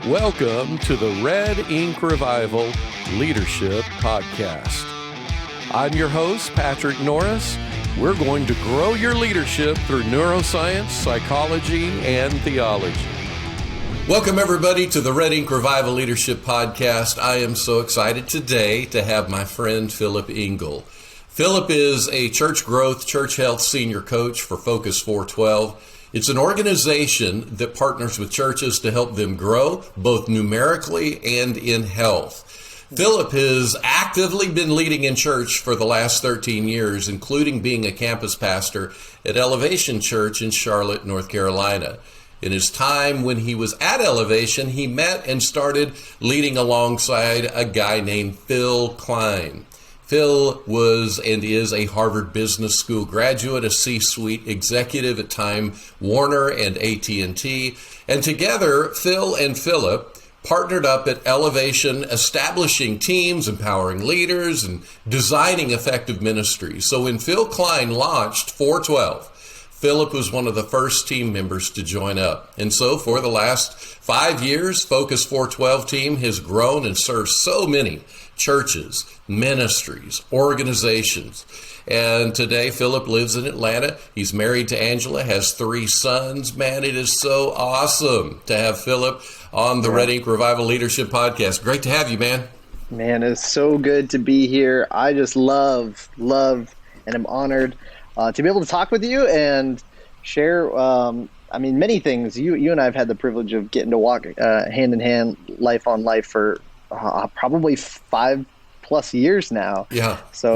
Welcome to the Red Ink Revival Leadership Podcast. I'm your host, Patrick Norris. We're going to grow your leadership through neuroscience, psychology, and theology. Welcome, everybody, to the Red Ink Revival Leadership Podcast. I am so excited today to have my friend Philip Engle. Philip is a church growth, church health senior coach for Focus 412. It's an organization that partners with churches to help them grow, both numerically and in health. Philip has actively been leading in church for the last 13 years, including being a campus pastor at Elevation Church in Charlotte, North Carolina. In his time when he was at Elevation, he met and started leading alongside a guy named Phil Klein. Phil was and is a Harvard Business School graduate, a C-suite executive at Time Warner and AT&T. And together, Phil and Philip partnered up at Elevation, establishing teams, empowering leaders, and designing effective ministries. So when Phil Klein launched 412, Philip was one of the first team members to join up. And so for the last 5 years, Focus 412 team has grown and served so many churches, ministries, organizations. And today, Philip lives in Atlanta. He's married to Angela, has 3 sons. Man, it is so awesome to have Philip on the Red Ink Revival Leadership Podcast. Great to have you, man. Man, it's so good to be here. I just love, and I'm honored to be able to talk with you and share, many things. You and I have had the privilege of getting to walk hand in hand, life on life for probably 5+ years now. Yeah. So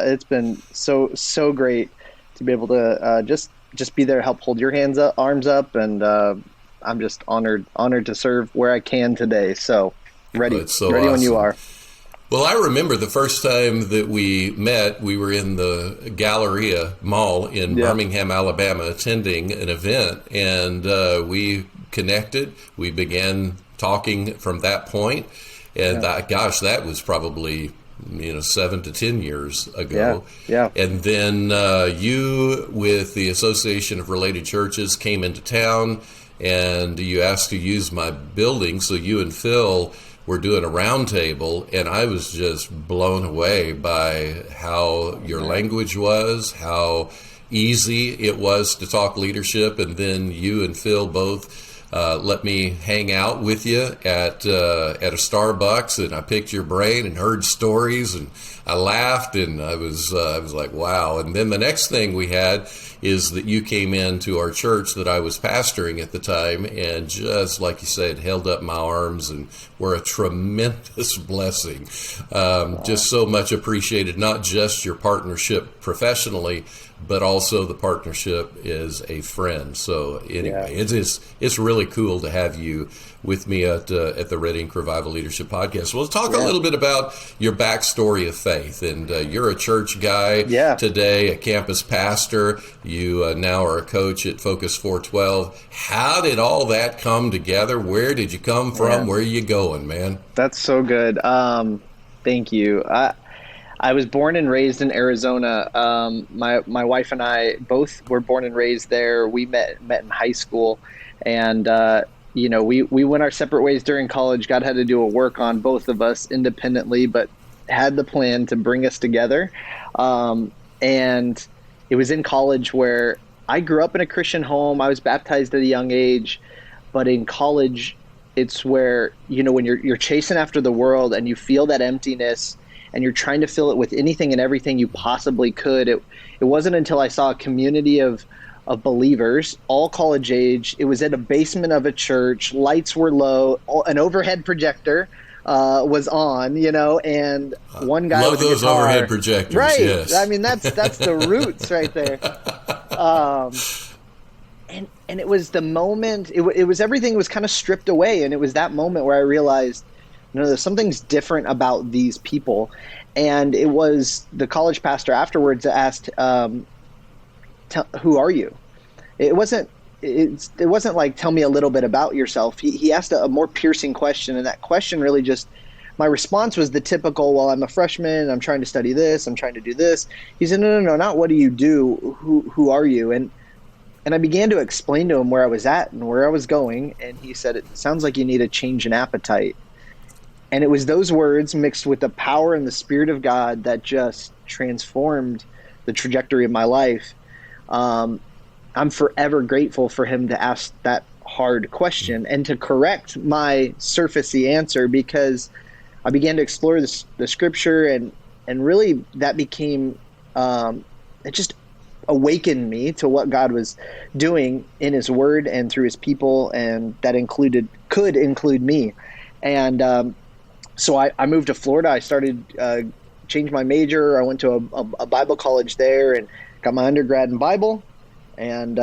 it's been so great to be able to just be there, help hold your arms up, and I'm just honored to serve where I can today. So ready awesome. When you are. Well, I remember the first time that we met, we were in the Galleria Mall in Birmingham, Alabama, attending an event, and we connected. We began talking from that point. And that was probably 7 to 10 years ago. Yeah. And then you, with the Association of Related Churches, came into town, and you asked to use my building. So you and Phil were doing a roundtable, and I was just blown away by how your language was, how easy it was to talk leadership. And then you and Phil both let me hang out with you at a Starbucks, and I picked your brain and heard stories, and I laughed, and I was like, wow. And then the next thing we had is that you came into our church that I was pastoring at the time, and just like you said, held up my arms and were a tremendous blessing. Just so much appreciated, not just your partnership professionally, but also the partnership as a friend. So anyway, it's really cool to have you with me at the Red Ink Revival Leadership Podcast. Well, let's talk a little bit about your backstory of faith. And you're a church guy today, a campus pastor. You now are a coach at Focus 412. How did all that come together? Where did you come from? Where are you going, man? That's so good. Thank you. I was born and raised in Arizona. My wife and I both were born and raised there. We met in high school, and we went our separate ways during college. God had to do a work on both of us independently, but had the plan to bring us together. And it was in college where I grew up in a Christian home. I was baptized at a young age, but in college, it's where when you're chasing after the world and you feel that emptiness, and you're trying to fill it with anything and everything you possibly could. It wasn't until I saw a community of believers, all college age. It was at a basement of a church. Lights were low. An overhead projector was on, and one guy love with a those guitar. Overhead projectors. Right. Yes. I mean, that's the roots right there. And it was the moment. It was everything was kind of stripped away, and it was that moment where I realized, there's something's different about these people. And it was the college pastor afterwards asked, who are you? It wasn't like, tell me a little bit about yourself. He asked a more piercing question. And that question really my response was the typical, well, I'm a freshman, I'm trying to study this, I'm trying to do this. He said, no, not what do you do? Who are you? And And I began to explain to him where I was at and where I was going. And he said, it sounds like you need a change in appetite. And it was those words mixed with the power and the Spirit of God that just transformed the trajectory of my life. I'm forever grateful for him to ask that hard question and to correct my surfacey answer, because I began to explore the scripture, and really that became, it just awakened me to what God was doing in his word and through his people. And that could include me. And so I moved to Florida. I started, changed my major. I went to a Bible college there and got my undergrad in Bible. And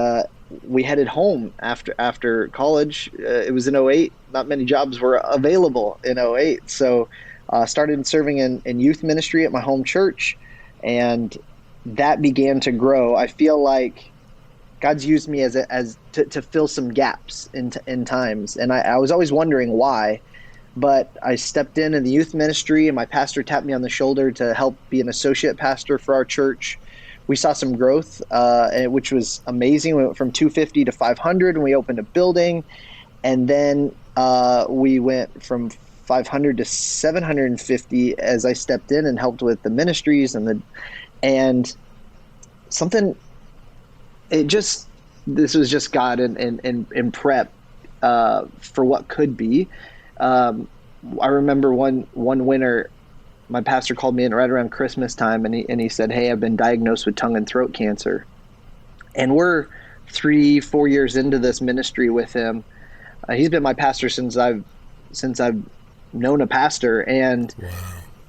we headed home after college. It was in '08. Not many jobs were available in '08. So started serving in youth ministry at my home church. And that began to grow. I feel like God's used me to fill some gaps in times. And I was always wondering why. But I stepped in the youth ministry, and my pastor tapped me on the shoulder to help be an associate pastor for our church. We saw some growth, which was amazing. We went from 250 to 500, and we opened a building. And then we went from 500 to 750 as I stepped in and helped with the ministries and something. This was just God in prep for what could be. I remember one winter, my pastor called me in right around Christmas time, and he said, "Hey, I've been diagnosed with tongue and throat cancer." And we're 3-4 years into this ministry with him. He's been my pastor since I've known a pastor, and wow.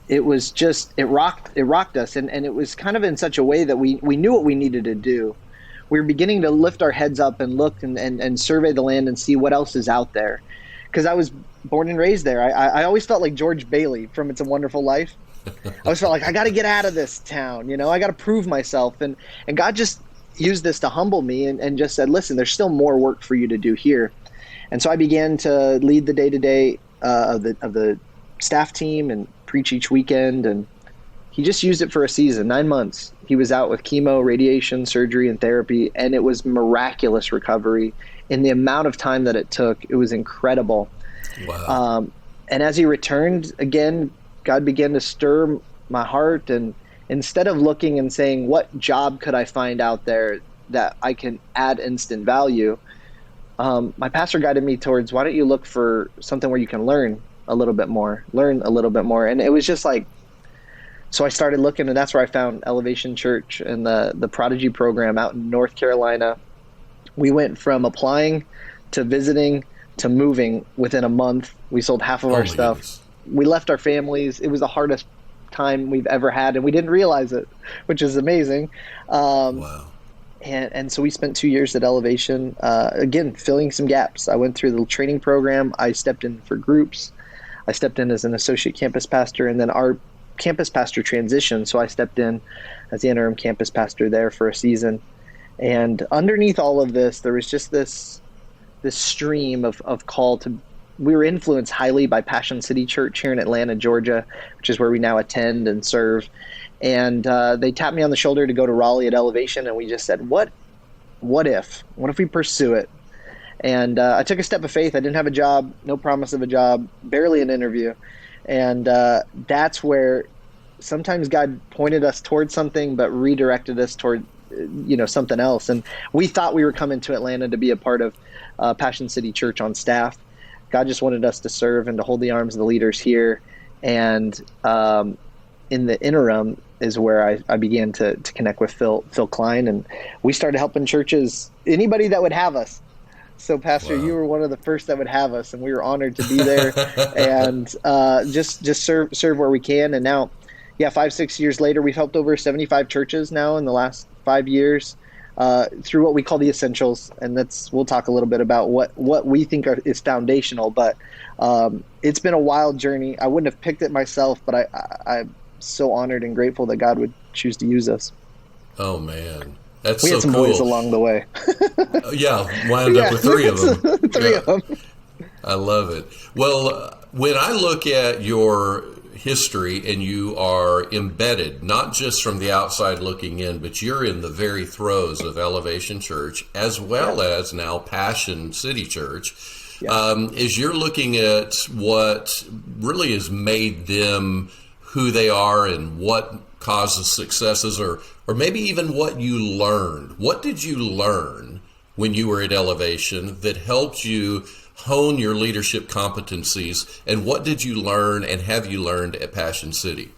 It was just, it rocked us. And it was kind of in such a way that we knew what we needed to do. We were beginning to lift our heads up and look and survey the land and see what else is out there. Because I was born and raised there. I always felt like George Bailey from It's a Wonderful Life. I always felt like I got to get out of this town. I got to prove myself. And God just used this to humble me and just said, listen, there's still more work for you to do here. And so I began to lead the day-to-day of the staff team and preach each weekend. And he just used it for a season, 9 months. He was out with chemo, radiation, surgery, and therapy. And it was miraculous recovery. In the amount of time that it took, it was incredible. Wow. And as he returned, again, God began to stir my heart. And instead of looking and saying, what job could I find out there that I can add instant value, my pastor guided me towards, why don't you look for something where you can learn a little bit more. And it was just like, so I started looking, and that's where I found Elevation Church and the Prodigy program out in North Carolina. We went from applying to visiting to moving within a month. We sold half of our stuff. Goodness. We left our families. It was the hardest time we've ever had, and we didn't realize it, which is amazing. Wow. And so we spent 2 years at Elevation, again, filling some gaps. I went through the training program. I stepped in for groups. I stepped in as an associate campus pastor, and then our campus pastor transitioned. So I stepped in as the interim campus pastor there for a season. And underneath all of this, there was just this stream of call to. We were influenced highly by Passion City Church here in Atlanta, Georgia, which is where we now attend and serve. And they tapped me on the shoulder to go to Raleigh at Elevation, and we just said, what if we pursue it? And I took a step of faith. I didn't have a job, no promise of a job, barely an interview. And that's where sometimes God pointed us towards something, but redirected us toward something else. And we thought we were coming to Atlanta to be a part of Passion City Church on staff. God just wanted us to serve and to hold the arms of the leaders here. And in the interim is where I began to connect with Phil Klein, and we started helping churches, anybody that would have us. So Pastor, wow. You were one of the first that would have us, and we were honored to be there and just serve where we can. And now, 5-6 years later, we've helped over 75 churches now in the last 5 years through what we call the essentials. And we'll talk a little bit about what we think is foundational, but it's been a wild journey. I wouldn't have picked it myself, but I'm so honored and grateful that God would choose to use us. Oh man. That's we so had some cool. boys along the way. Wound up with three of them. Three of them. I love it. Well, when I look at your history and you are embedded, not just from the outside looking in, but you're in the very throes of Elevation Church as well as now Passion City Church. As you're looking at what really has made them who they are and what causes successes, or maybe even what you learned. What did you learn when you were at Elevation that helped you hone your leadership competencies, and what did you learn and have you learned at Passion City?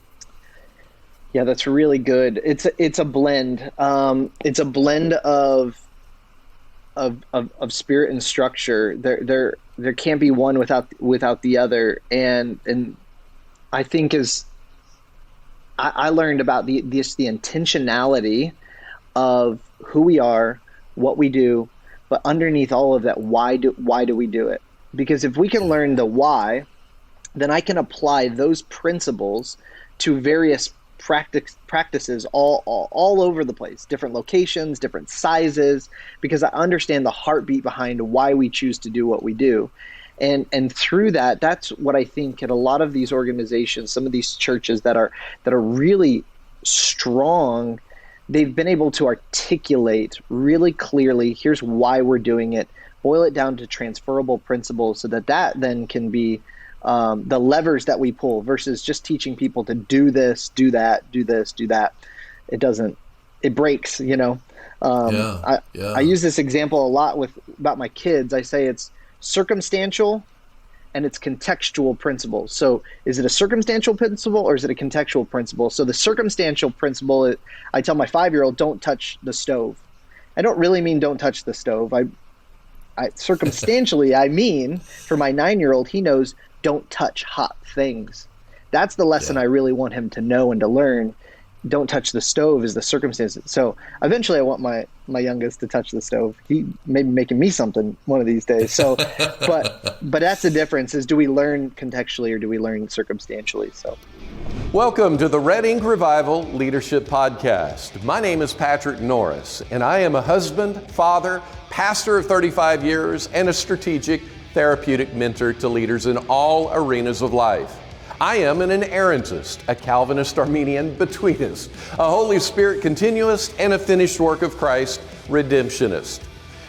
Yeah, that's really good. It's a blend. It's a blend of spirit and structure. There can't be one without the other. And I think I learned about the intentionality of who we are, what we do, but underneath all of that, why do we do it? Because if we can learn the why, then I can apply those principles to various practices all over the place, different locations, different sizes, because I understand the heartbeat behind why we choose to do what we do. And through that, that's what I think at a lot of these organizations, some of these churches that are really strong, they've been able to articulate really clearly, here's why we're doing it, boil it down to transferable principles so that then can be the levers that we pull versus just teaching people to do this, do that, do this, do that. It breaks, I use this example a lot about my kids. I say it's circumstantial and it's contextual principles. So is it a circumstantial principle or is it a contextual principle? So the circumstantial principle, I tell my 5-year-old, don't touch the stove. I don't really mean don't touch the stove. I circumstantially, I mean for my 9-year-old, he knows don't touch hot things. That's the lesson I really want him to know and to learn. Don't touch the stove is the circumstances. So eventually I want my youngest to touch the stove. He may be making me something one of these days. So, but that's the difference is, do we learn contextually or do we learn circumstantially? So. Welcome to the Red Ink Revival Leadership Podcast. My name is Patrick Norris, and I am a husband, father, pastor of 35 years, and a strategic therapeutic mentor to leaders in all arenas of life. I am an inerrantist, a Calvinist Arminian betweenist, a Holy Spirit continuist, and a finished work of Christ redemptionist.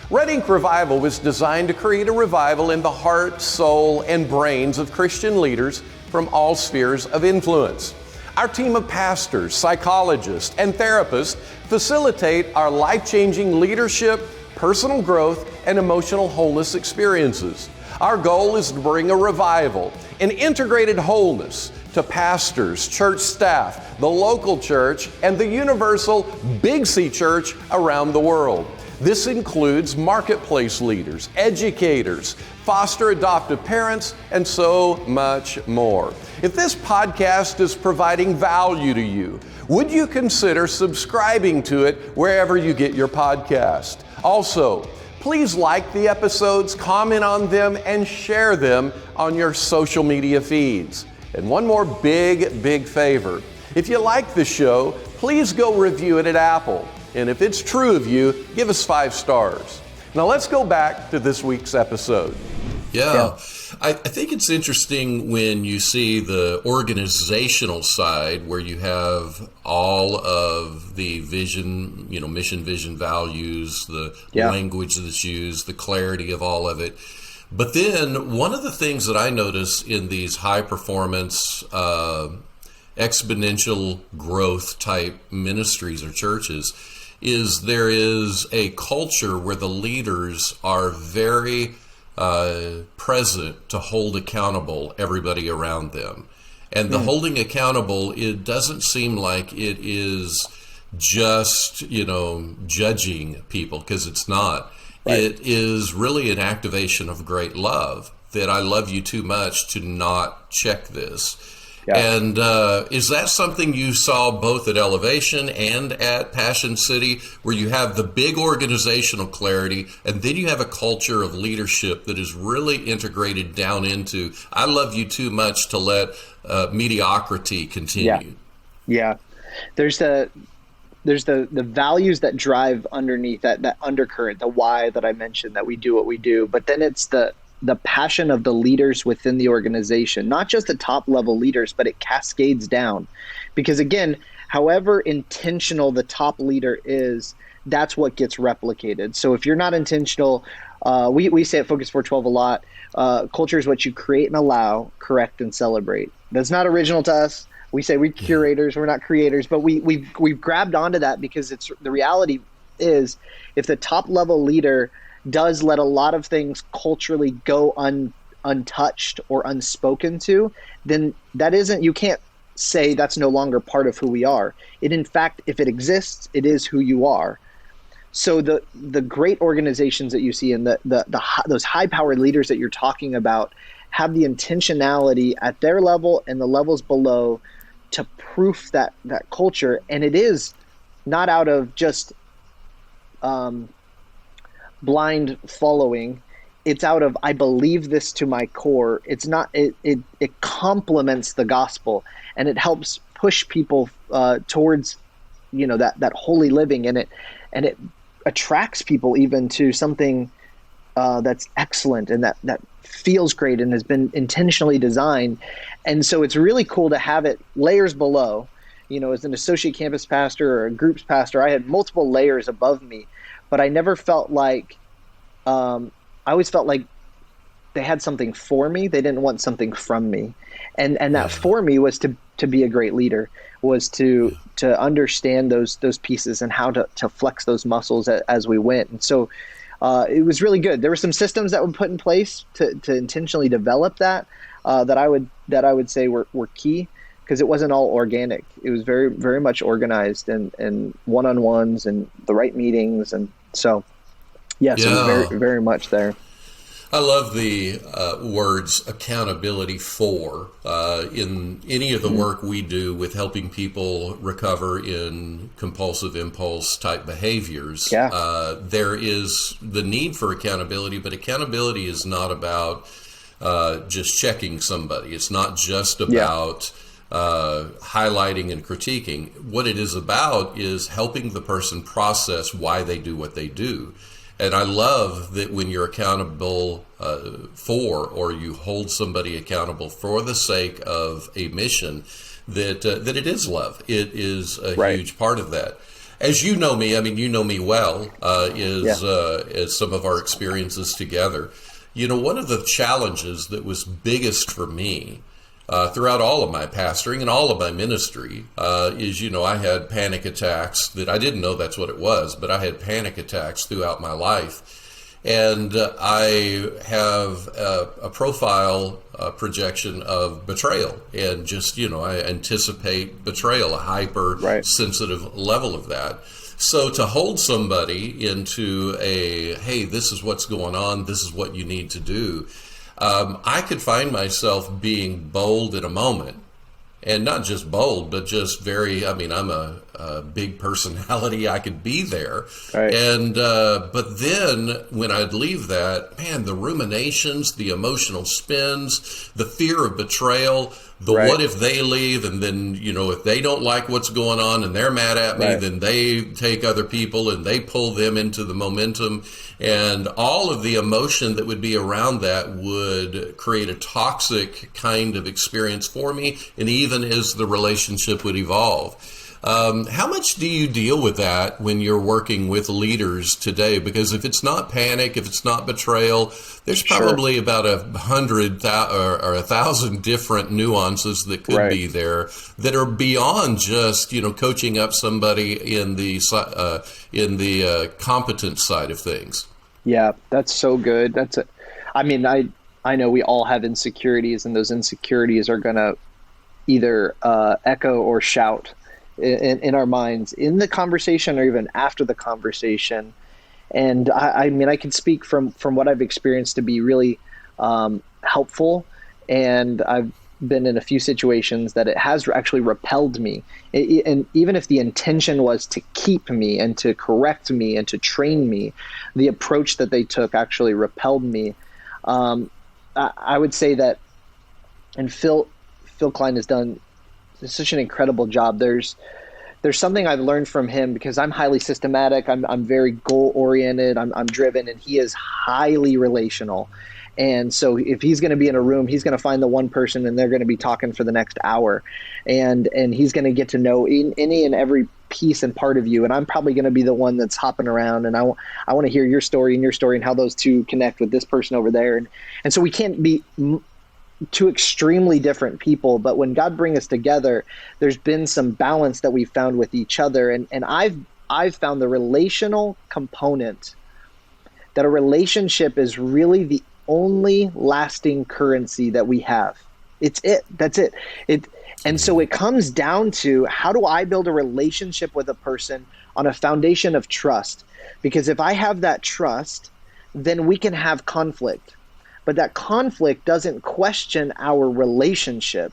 Red Ink Revival was designed to create a revival in the heart, soul, and brains of Christian leaders from all spheres of influence. Our team of pastors, psychologists, and therapists facilitate our life-changing leadership, personal growth, and emotional wholeness experiences. Our goal is to bring a revival, an integrated wholeness to pastors, church staff, the local church, and the universal Big C church around the world. This includes marketplace leaders, educators, foster adoptive parents, and so much more. If this podcast is providing value to you, would you consider subscribing to it wherever you get your podcast? Also, please like the episodes, comment on them, and share them on your social media feeds. And one more big favor. If you like the show, please go review it at Apple. And if it's true of you, give us 5 stars. Now let's go back to this week's episode. Yeah. I think it's interesting when you see the organizational side where you have all of the vision, mission, vision, values, the language that's used, the clarity of all of it. But then one of the things that I notice in these high performance, exponential growth type ministries or churches is there is a culture where the leaders are very present to hold accountable everybody around them. And the holding accountable, it doesn't seem like it is just, judging people, because it's not. Right. It is really an activation of great love, that I love you too much to not check this. Yeah. And is that something you saw both at Elevation and at Passion City, where you have the big organizational clarity and then you have a culture of leadership that is really integrated down into, I love you too much to let mediocrity continue? Yeah. There's the values that drive underneath that undercurrent, the why that I mentioned, that we do what we do. But then it's the the passion of the leaders within the organization, not just the top level leaders, but it cascades down. Because again, however intentional the top leader is, that's what gets replicated. So if you're not intentional, we say at Focus 412 a lot, culture is what you create and allow, correct and celebrate. That's not original to us. We say we're curators, we're not creators, but we've grabbed onto that because it's the reality is if the top level leader does let a lot of things culturally go untouched or unspoken to, then that isn't, you can't say that's no longer part of who we are. It, in fact, if it exists, it is who you are. So the great organizations that you see and those high-powered leaders that you're talking about have the intentionality at their level and the levels below to proof that culture. And it is not out of just blind following. It's out of, I believe this to my core. It's not, it complements the gospel, and it helps push people towards, that holy living, and it attracts people even to something that's excellent and that feels great and has been intentionally designed. And so it's really cool to have it layers below. As an associate campus pastor or a groups pastor, I had multiple layers above me, but I never felt like, I always felt like they had something for me. They didn't want something from me. And that for me was to be a great leader, was to understand those pieces and how to flex those muscles as we went. And so it was really good. There were some systems that were put in place to intentionally develop that I would say were key, because it wasn't all organic. It was very, very much organized and one-on-ones and the right meetings. And so, yes, it was very, very much there. I love the words accountability for. In any of the work we do with helping people recover in compulsive impulse type behaviors, there is the need for accountability, but accountability is not about just checking somebody. It's not just about highlighting and critiquing. What it is about is helping the person process why they do what they do. And I love that when you're accountable for, or you hold somebody accountable for the sake of a mission, that it is love. It is a huge part of that. As you know me, you know me well, as some of our experiences together. One of the challenges that was biggest for me throughout all of my pastoring and all of my ministry is, I had panic attacks that I didn't know that's what it was, but I had panic attacks throughout my life. And I have a profile projection of betrayal, and just, I anticipate betrayal, a hypersensitive level of that. So to hold somebody into hey, this is what's going on, this is what you need to do, I could find myself being bold in a moment, and not just bold, but just very, I'm a big personality. I could be there. Right. And, but then when I'd leave that, man, the ruminations, the emotional spins, the fear of betrayal, what if they leave, and then, if they don't like what's going on and they're mad at me, then they take other people and they pull them into the momentum, and all of the emotion that would be around that would create a toxic kind of experience for me, and even as the relationship would evolve. How much do you deal with that when you're working with leaders today? Because if it's not panic, if it's not betrayal, there's probably about 100 or 1,000 different nuances that could be there that are beyond just, coaching up somebody in the competence side of things. Yeah, that's so good. I know we all have insecurities, and those insecurities are going to either echo or shout in our minds in the conversation or even after the conversation. And I can speak from what I've experienced to be really helpful. And I've been in a few situations that it has actually repelled me. And even if the intention was to keep me and to correct me and to train me, the approach that they took actually repelled me. I would say that, and Phil Klein has done such an incredible job. There's something I've learned from him, because I'm highly systematic. I'm very goal oriented. I'm driven, and he is highly relational. And so if he's going to be in a room, he's going to find the one person and they're going to be talking for the next hour. And he's going to get to know any and every piece and part of you. And I'm probably going to be the one that's hopping around, and I want to hear your story and how those two connect with this person over there. And so we can't be two extremely different people, but when God brings us together, there's been some balance that we've found with each other. And I've found the relational component, that a relationship is really the only lasting currency that we have. That's it. And so it comes down to, how do I build a relationship with a person on a foundation of trust? Because if I have that trust, then we can have conflict. But that conflict doesn't question our relationship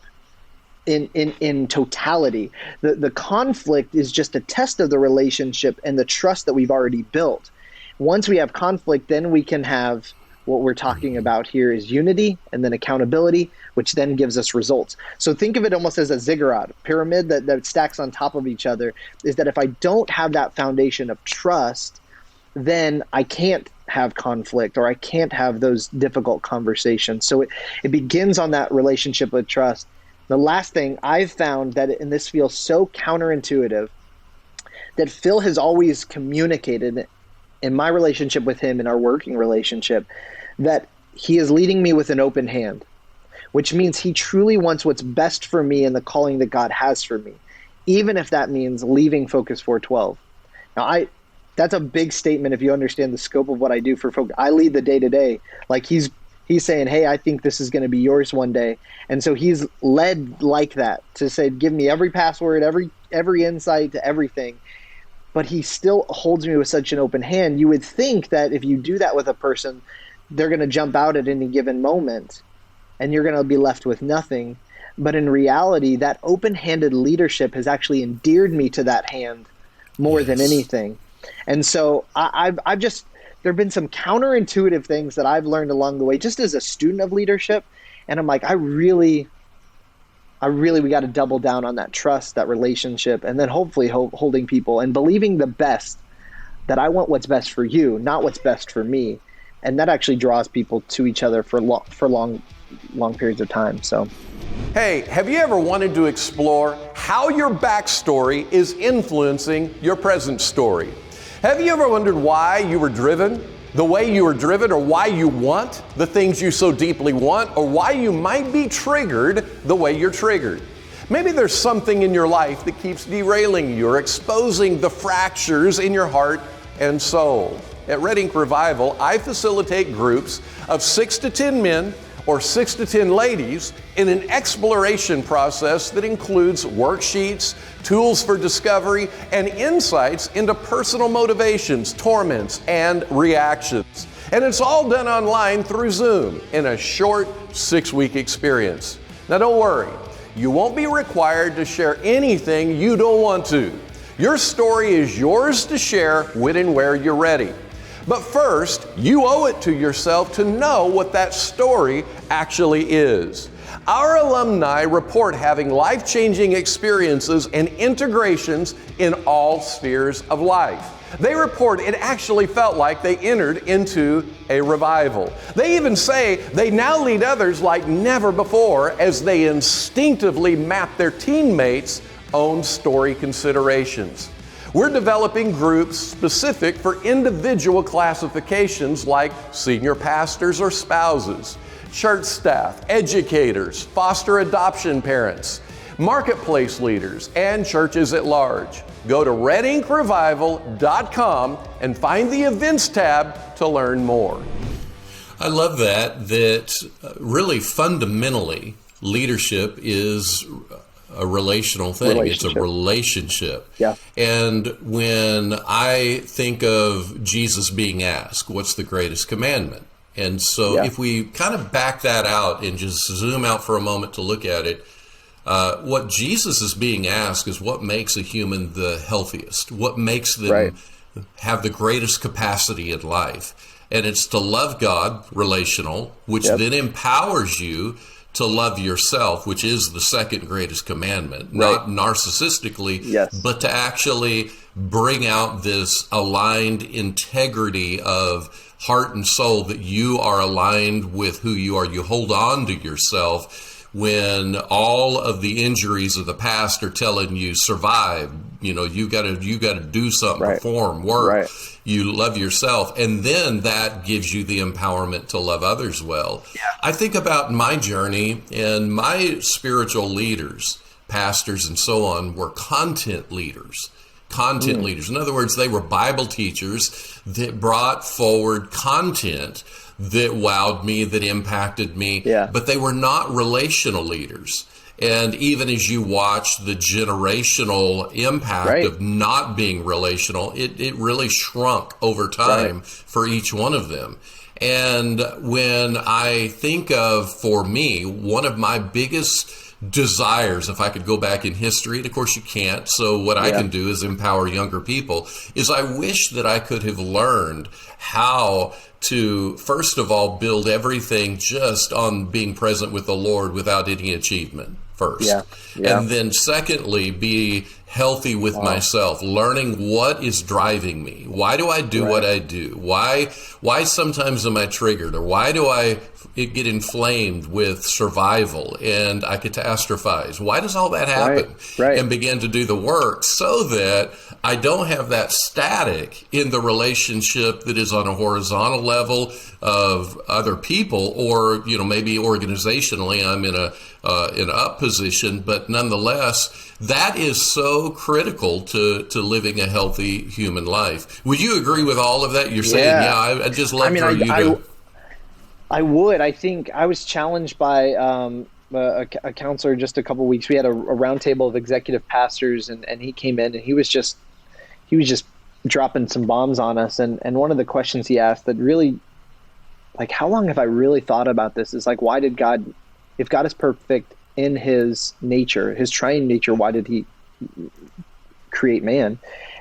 in totality. The conflict is just a test of the relationship and the trust that we've already built. Once we have conflict, then we can have what we're talking about here is unity, and then accountability, which then gives us results. So think of it almost as a ziggurat pyramid that stacks on top of each other, is that if I don't have that foundation of trust, then I can't have conflict, or I can't have those difficult conversations. So it begins on that relationship with trust. The last thing I've found, and this feels so counterintuitive, that Phil has always communicated in my relationship with him, in our working relationship, that he is leading me with an open hand, which means he truly wants what's best for me and the calling that God has for me, even if that means leaving Focus 412. Now, that's a big statement if you understand the scope of what I do for Focus. I lead the day-to-day. Like he's saying, hey, I think this is going to be yours one day. And so he's led like that, to say, give me every password, every insight to everything. But he still holds me with such an open hand. You would think that if you do that with a person, they're going to jump out at any given moment and you're going to be left with nothing. But in reality, that open-handed leadership has actually endeared me to that hand more than anything. And so I've just, there have been some counterintuitive things that I've learned along the way, just as a student of leadership. And I'm like, we got to double down on that trust, that relationship, and then hopefully holding people and believing the best, that I want what's best for you, not what's best for me. And that actually draws people to each other for long periods of time. So, hey, have you ever wanted to explore how your backstory is influencing your present story? Have you ever wondered why you were driven the way you were driven, or why you want the things you so deeply want, or why you might be triggered the way you're triggered? Maybe there's something in your life that keeps derailing you or exposing the fractures in your heart and soul. At Red Ink Revival, I facilitate groups of 6 to 10 men or 6 to 10 ladies in an exploration process that includes worksheets, tools for discovery, and insights into personal motivations, torments, and reactions. And it's all done online through Zoom in a short 6-week experience. Now don't worry, you won't be required to share anything you don't want to. Your story is yours to share when and where you're ready. But first, you owe it to yourself to know what that story actually is. Our alumni report having life-changing experiences and integrations in all spheres of life. They report it actually felt like they entered into a revival. They even say they now lead others like never before as they instinctively map their teammates' own story considerations. We're developing groups specific for individual classifications like senior pastors or spouses, church staff, educators, foster adoption parents, marketplace leaders, and churches at large. Go to redinkrevival.com and find the events tab to learn more. I love that really fundamentally leadership is a relational thing. It's a relationship. Yeah. And when I think of Jesus being asked, what's the greatest commandment? And so if we kind of back that out and just zoom out for a moment to look at it, what Jesus is being asked is what makes a human the healthiest, what makes them have the greatest capacity in life. And it's to love God, relational, which then empowers you to love yourself, which is the second greatest commandment, not narcissistically, but to actually bring out this aligned integrity of heart and soul, that you are aligned with who you are. You hold on to yourself when all of the injuries of the past are telling you survive. You got to do something, perform, work. You love yourself, and then that gives you the empowerment to love others well. Yeah. I think about my journey, and my spiritual leaders, pastors and so on, were content leaders. In other words, they were Bible teachers that brought forward content that wowed me, that impacted me, but they were not relational leaders. And even as you watch the generational impact of not being relational, it really shrunk over time for each one of them. And when I think of, for me, one of my biggest desires, if I could go back in history, and of course you can't, so what I can do is empower younger people, is I wish that I could have learned how to, first of all, build everything just on being present with the Lord without any achievement first. And then secondly, be healthy with myself, learning what is driving me. Why do I do what I do? Why sometimes am I triggered? Or why do I get inflamed with survival and I catastrophize? Why does all that happen? And begin to do the work so that I don't have that static in the relationship that is on a horizontal level of other people, or maybe organizationally I'm in an up position, but nonetheless that is so critical to living a healthy human life. Would you agree with all of that? You're saying, I just love for you to. I would. I think I was challenged by a counselor just a couple of weeks. We had a roundtable of executive pastors, and he came in and he was just dropping some bombs on us. And one of the questions he asked that really, like, how long have I really thought about this, is like, why did God, if God is perfect in his nature, his triune nature, why did he create man?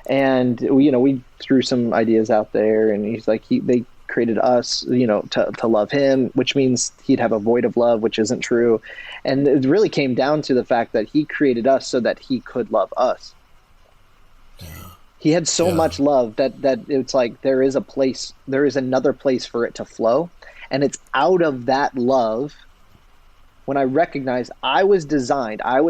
And we threw some ideas out there, and he's like, they created us, to love him, which means he'd have a void of love, which isn't true. And it really came down to the fact that he created us so that he could love us. He had so much love that it's like there is another place for it to flow. And it's out of that love, when I recognize I was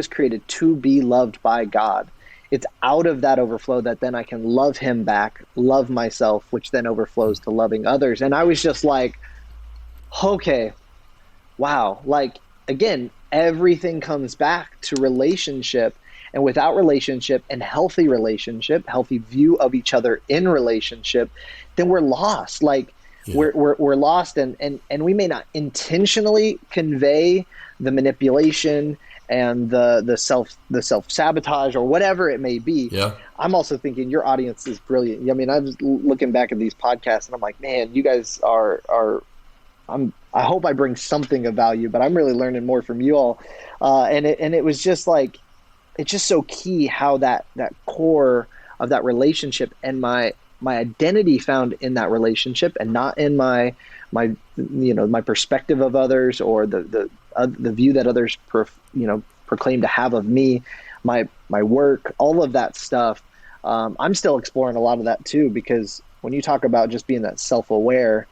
created to be loved by God, it's out of that overflow that then I can love him back, love myself, which then overflows to loving others. And I was just like, okay, wow. Like, again, everything comes back to relationship. And without relationship and healthy view of each other in relationship, then we're lost. Like, we're lost, and we may not intentionally convey the manipulation and the self-sabotage or whatever it may be. I'm also thinking your audience is brilliant. I mean, I was looking back at these podcasts and I'm like, man, you guys I hope I bring something of value, but I'm really learning more from you all. And it was just like, it's just so key how that core of that relationship and my identity found in that relationship, and not in my perspective of others, or the view that others proclaim to have of me, my work, all of that stuff. I'm still exploring a lot of that too, because when you talk about just being that self-aware,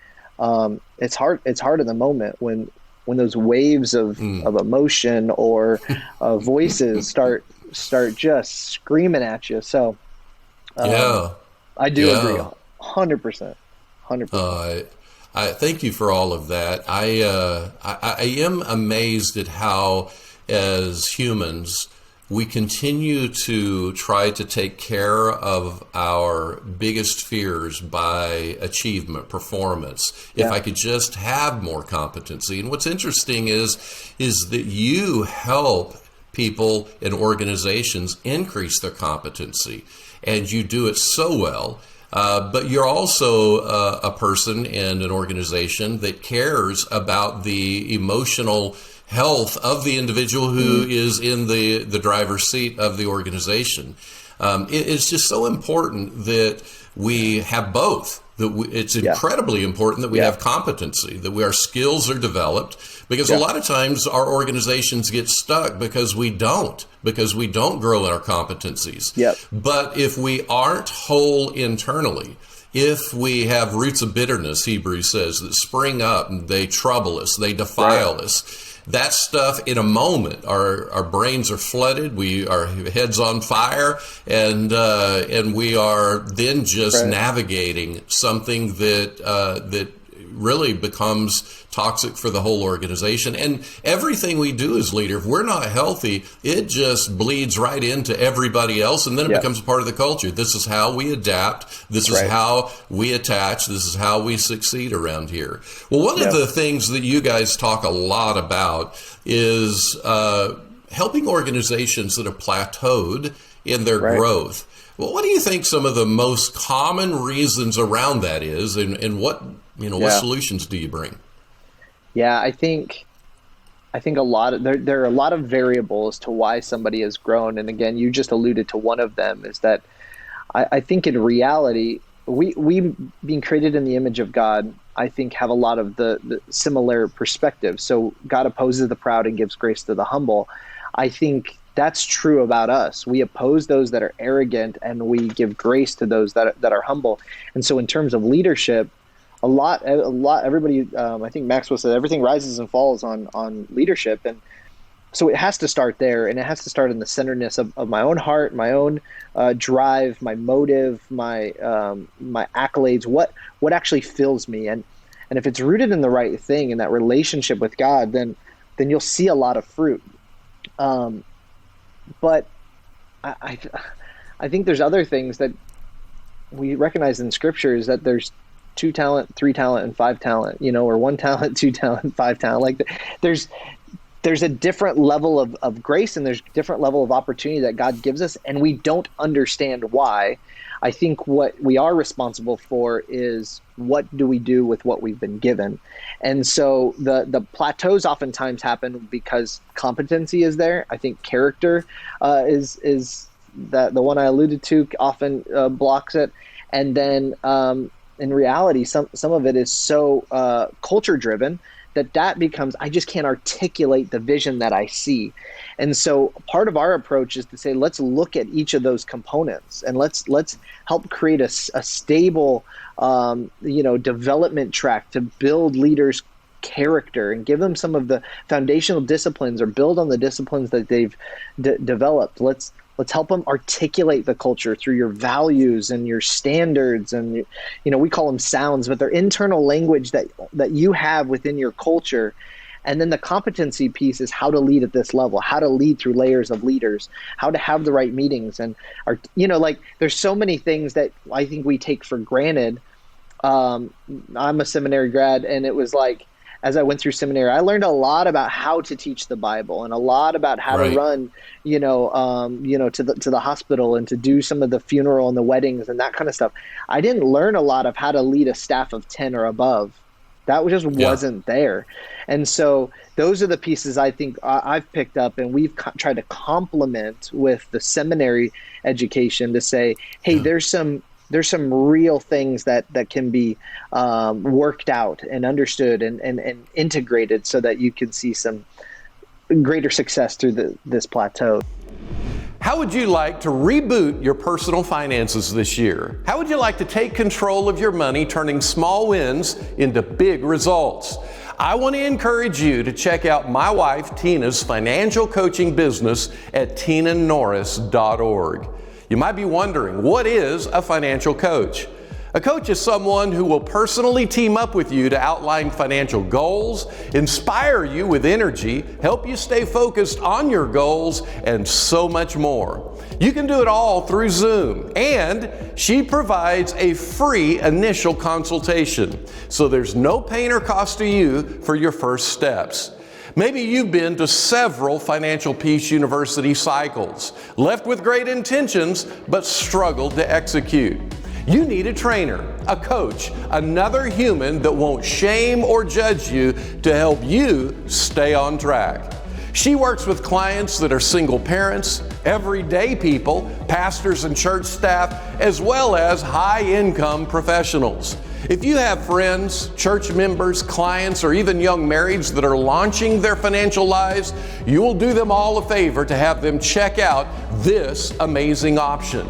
it's hard in the moment when those waves of emotion or voices start just screaming at you. So I do agree 100%. I thank you for all of that. I am amazed at how, as humans, we continue to try to take care of our biggest fears by achievement, performance. If I could just have more competency. And what's interesting is that you help people and organizations increase their competency, and you do it so well. But you're also a person and an organization that cares about the emotional health of the individual who is in the driver's seat of the organization. It's just so important that we have both. It's incredibly important that we have competency, that our skills are developed, because a lot of times our organizations get stuck because we don't grow in our competencies. But if we aren't whole internally, if we have roots of bitterness, Hebrews says, that spring up and they trouble us, they defile us, that stuff in a moment, our brains are flooded, our heads on fire, and we are then just navigating something that really becomes toxic for the whole organization. And everything we do as leader, if we're not healthy, it just bleeds right into everybody else, and then it becomes a part of the culture. This is how we adapt. This is how we attach. This is how we succeed around here. Well, one of the things that you guys talk a lot about is helping organizations that have plateaued in their growth. Well, what do you think some of the most common reasons around that is, and what solutions do you bring? Yeah, I think a lot of there are a lot of variables to why somebody has grown, and again, you just alluded to one of them, is that I think in reality, we being created in the image of God, I think have a lot of the similar perspectives. So God opposes the proud and gives grace to the humble. I think that's true about us. We oppose those that are arrogant, and we give grace to those that are humble. And so in terms of leadership, a lot. Everybody, I think Maxwell said, everything rises and falls on leadership, and so it has to start there, and it has to start in the centeredness of my own heart, my own drive, my motive, my accolades. What actually fills me, and if it's rooted in the right thing, in that relationship with God, then you'll see a lot of fruit. But I think there's other things that we recognize in Scripture, is that there's 2 talent, 3 talent, and 5 talent, or 1 talent, 2 talent, 5 talent. Like there's a different level of grace, and there's a different level of opportunity that God gives us, and we don't understand why. I think what we are responsible for is, what do we do with what we've been given? And so the plateaus oftentimes happen because competency is there. I think character is that the one I alluded to often blocks it. And then in reality, some of it is so culture driven that becomes, I just can't articulate the vision that I see. And so part of our approach is to say, let's look at each of those components, and let's help create a stable development track to build leaders' character and give them some of the foundational disciplines, or build on the disciplines that they've developed. Let's help them articulate the culture through your values and your standards, and we call them sounds, but they're internal language that you have within your culture. And then the competency piece is how to lead at this level, how to lead through layers of leaders, how to have the right meetings, and there's so many things that I think we take for granted. I'm a seminary grad, and it was like, as I went through seminary, I learned a lot about how to teach the Bible, and a lot about how to run, to the hospital, and to do some of the funeral and the weddings and that kind of stuff. I didn't learn a lot of how to lead a staff of 10 or above. That just wasn't there. And so those are the pieces I think I've picked up, and we've tried to complement with the seminary education to say, hey, there's some real things that can be worked out and understood and integrated, so that you can see some greater success through this plateau. How would you like to reboot your personal finances this year? How would you like to take control of your money, turning small wins into big results? I want to encourage you to check out my wife Tina's financial coaching business at tinanorris.org. You might be wondering, what is a financial coach? A coach is someone who will personally team up with you to outline financial goals, inspire you with energy, help you stay focused on your goals, and so much more. You can do it all through Zoom, and she provides a free initial consultation, so there's no pain or cost to you for your first steps. Maybe you've been to several Financial Peace University cycles, left with great intentions, but struggled to execute. You need a trainer, a coach, another human that won't shame or judge you to help you stay on track. She works with clients that are single parents, everyday people, pastors and church staff, as well as high-income professionals. If you have friends, church members, clients, or even young marrieds that are launching their financial lives, you will do them all a favor to have them check out this amazing option.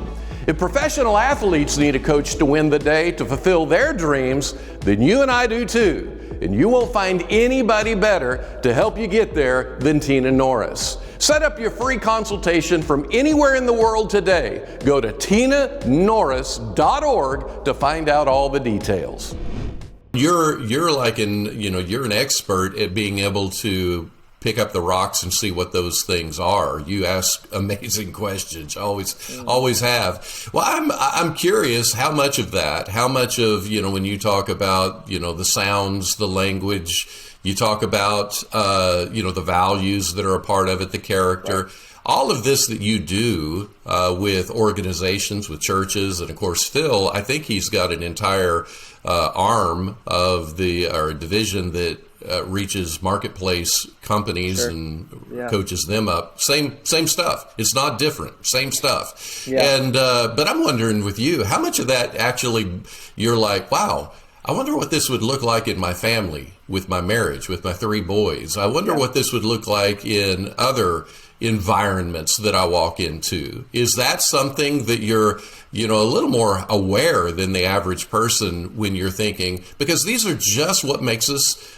If professional athletes need a coach to win the day to fulfill their dreams, then you and I do too. And you won't find anybody better to help you get there than Tina Norris. Set up your free consultation from anywhere in the world today. Go to tinanorris.org to find out all the details. You're you're an expert at being able to pick up the rocks and see what those things are. You ask amazing questions. Always have. Well, I'm curious how much of, when you talk about, the sounds, the language, you talk about, the values that are a part of it, the character, all of this that you do with organizations, with churches, and of course, Phil, I think he's got an entire arm of or division that reaches marketplace companies and coaches them up. Same stuff. It's not different. Same stuff. Yeah. And but I'm wondering with you, how much of that actually you're like, wow, I wonder what this would look like in my family, with my marriage, with my 3 boys. I wonder what this would look like in other environments that I walk into. Is that something that you're, a little more aware than the average person when you're thinking, because these are just what makes us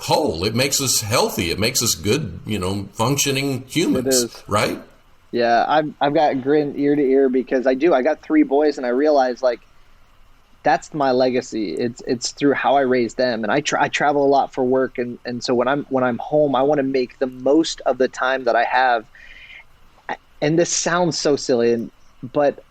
whole. It makes us healthy. It makes us good, functioning humans, right? Yeah, I've got grin ear to ear because I got 3 boys, and I realize that's my legacy. It's through how I raised them, and I travel a lot for work, and so when I'm home, I want to make the most of the time that I have. And this sounds so silly, but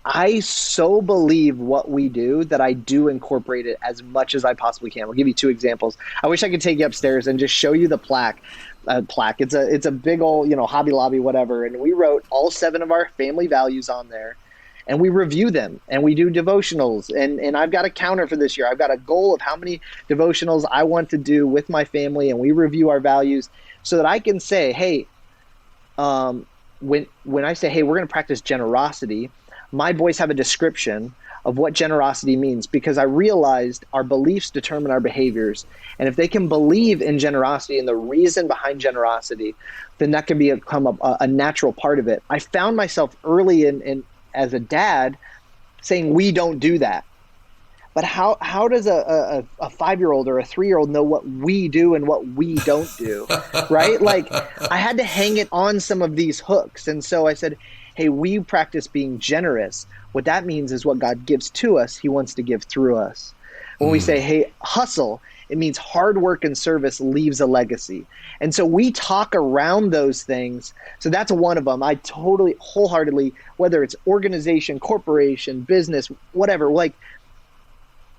I so believe what we do that I do incorporate it as much as I possibly can. I'll give you 2 examples. I wish I could take you upstairs and just show you the plaque. It's a big old Hobby Lobby whatever, and we wrote all 7 of our family values on there. And we review them, and we do devotionals. And I've got a counter for this year. I've got a goal of how many devotionals I want to do with my family, and we review our values so that I can say, hey, when I say, hey, we're going to practice generosity, my boys have a description of what generosity means, because I realized our beliefs determine our behaviors. And if they can believe in generosity and the reason behind generosity, then that can become a natural part of it. I found myself early in as a dad saying we don't do that. But how does a 5-year-old or a 3-year-old know what we do and what we don't do, right? I had to hang it on some of these hooks. And so I said, hey, we practice being generous. What that means is what God gives to us, he wants to give through us. When we say, hey, hustle, it means hard work and service leaves a legacy. And so we talk around those things. So that's one of them. I totally, wholeheartedly, whether it's organization, corporation, business, whatever,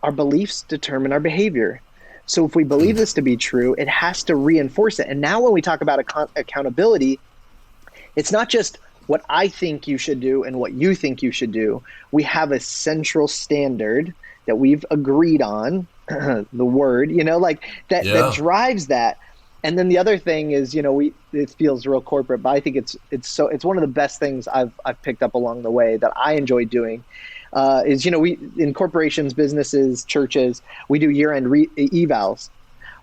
our beliefs determine our behavior. So if we believe this to be true, it has to reinforce it. And now when we talk about accountability, it's not just what I think you should do and what you think you should do. We have a central standard that we've agreed on, the word, that drives that. And then the other thing is, it feels real corporate, but I think it's one of the best things I've picked up along the way that I enjoy doing. Is we in corporations, businesses, churches, we do year-end evals.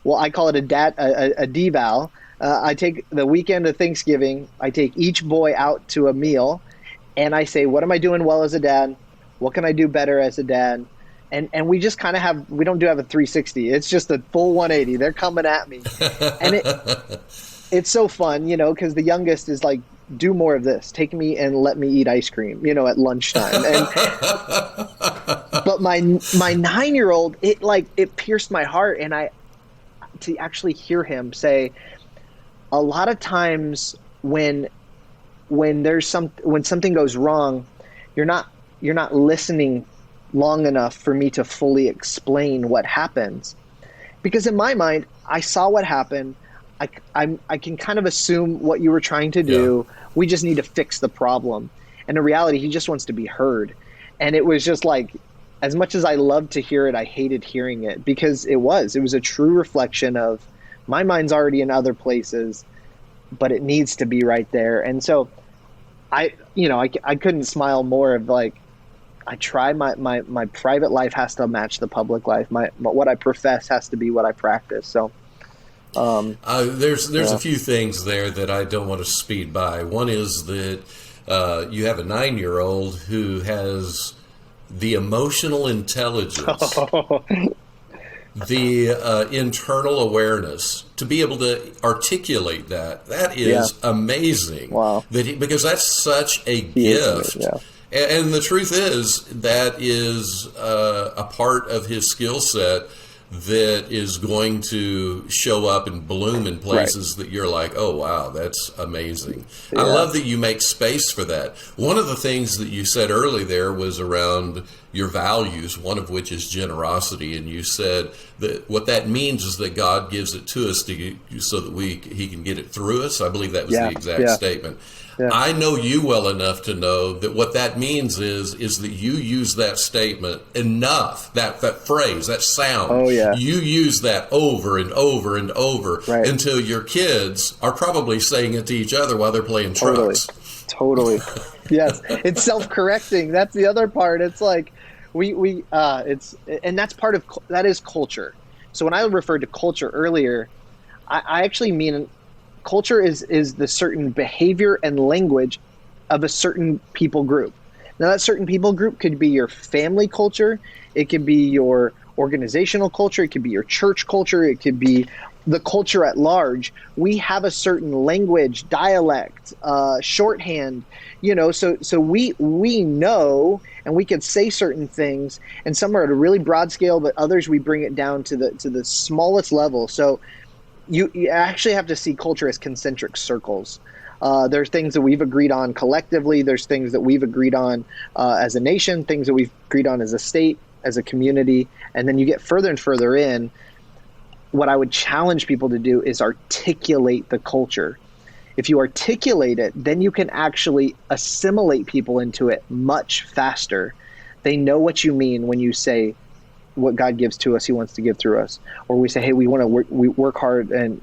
Well, I call it a deval. I take the weekend of Thanksgiving. I take each boy out to a meal, and I say, what am I doing well as a dad? What can I do better as a dad? And we just kind of we don't have a 360. It's just a full 180. They're coming at me. And it's so fun, because the youngest is like, do more of this. Take me and let me eat ice cream, at lunchtime. But my 9-year-old, it pierced my heart. And to actually hear him say, a lot of times when something goes wrong, you're not listening long enough for me to fully explain what happens. Because in my mind, I saw what happened. I can kind of assume what you were trying to do. Yeah. We just need to fix the problem. And in reality, he just wants to be heard. And it was just as much as I loved to hear it, I hated hearing it, because it was a true reflection of my mind's already in other places. but it needs to be right there. And so I couldn't smile more of like, I try my private life has to match the public life. What I profess has to be what I practice. So there's a few things there that I don't want to speed by. One is that you have a 9-year-old who has the emotional intelligence, the internal awareness to be able to articulate that. That is amazing. Wow. Because that's such a gift. Yeah. And the truth is that is a part of his skill set that is going to show up and bloom in places that you're like, oh, wow, that's amazing. Yeah. I love that you make space for that. One of the things that you said early there was around your values, one of which is generosity. And you said that what that means is that God gives it to us so that he can get it through us. I believe that was the exact statement. Yeah. I know you well enough to know that what that means is that you use that statement enough, that phrase, that sound. Oh, yeah. You use that over and over and over until your kids are probably saying it to each other while they're playing trucks. Totally. Yes. It's self-correcting. That's the other part. It's like and that's that is culture. So when I referred to culture earlier, I actually mean culture is the certain behavior and language of a certain people group. Now, that certain people group could be your family culture. It could be your organizational culture. It could be your church culture. It could be the culture at large. We have a certain language, dialect, shorthand, so we know, and we can say certain things, and some are at a really broad scale, but others we bring it down to the smallest level. So you actually have to see culture as concentric circles. There's things that we've agreed on collectively. There's things that we've agreed on as a nation, things that we've agreed on as a state, as a community. And then you get further and further in. What I would challenge people to do is articulate the culture. If you articulate it, then you can actually assimilate people into it much faster. They know what you mean when you say, what God gives to us, he wants to give through us. Or we say, hey, we want to work hard and,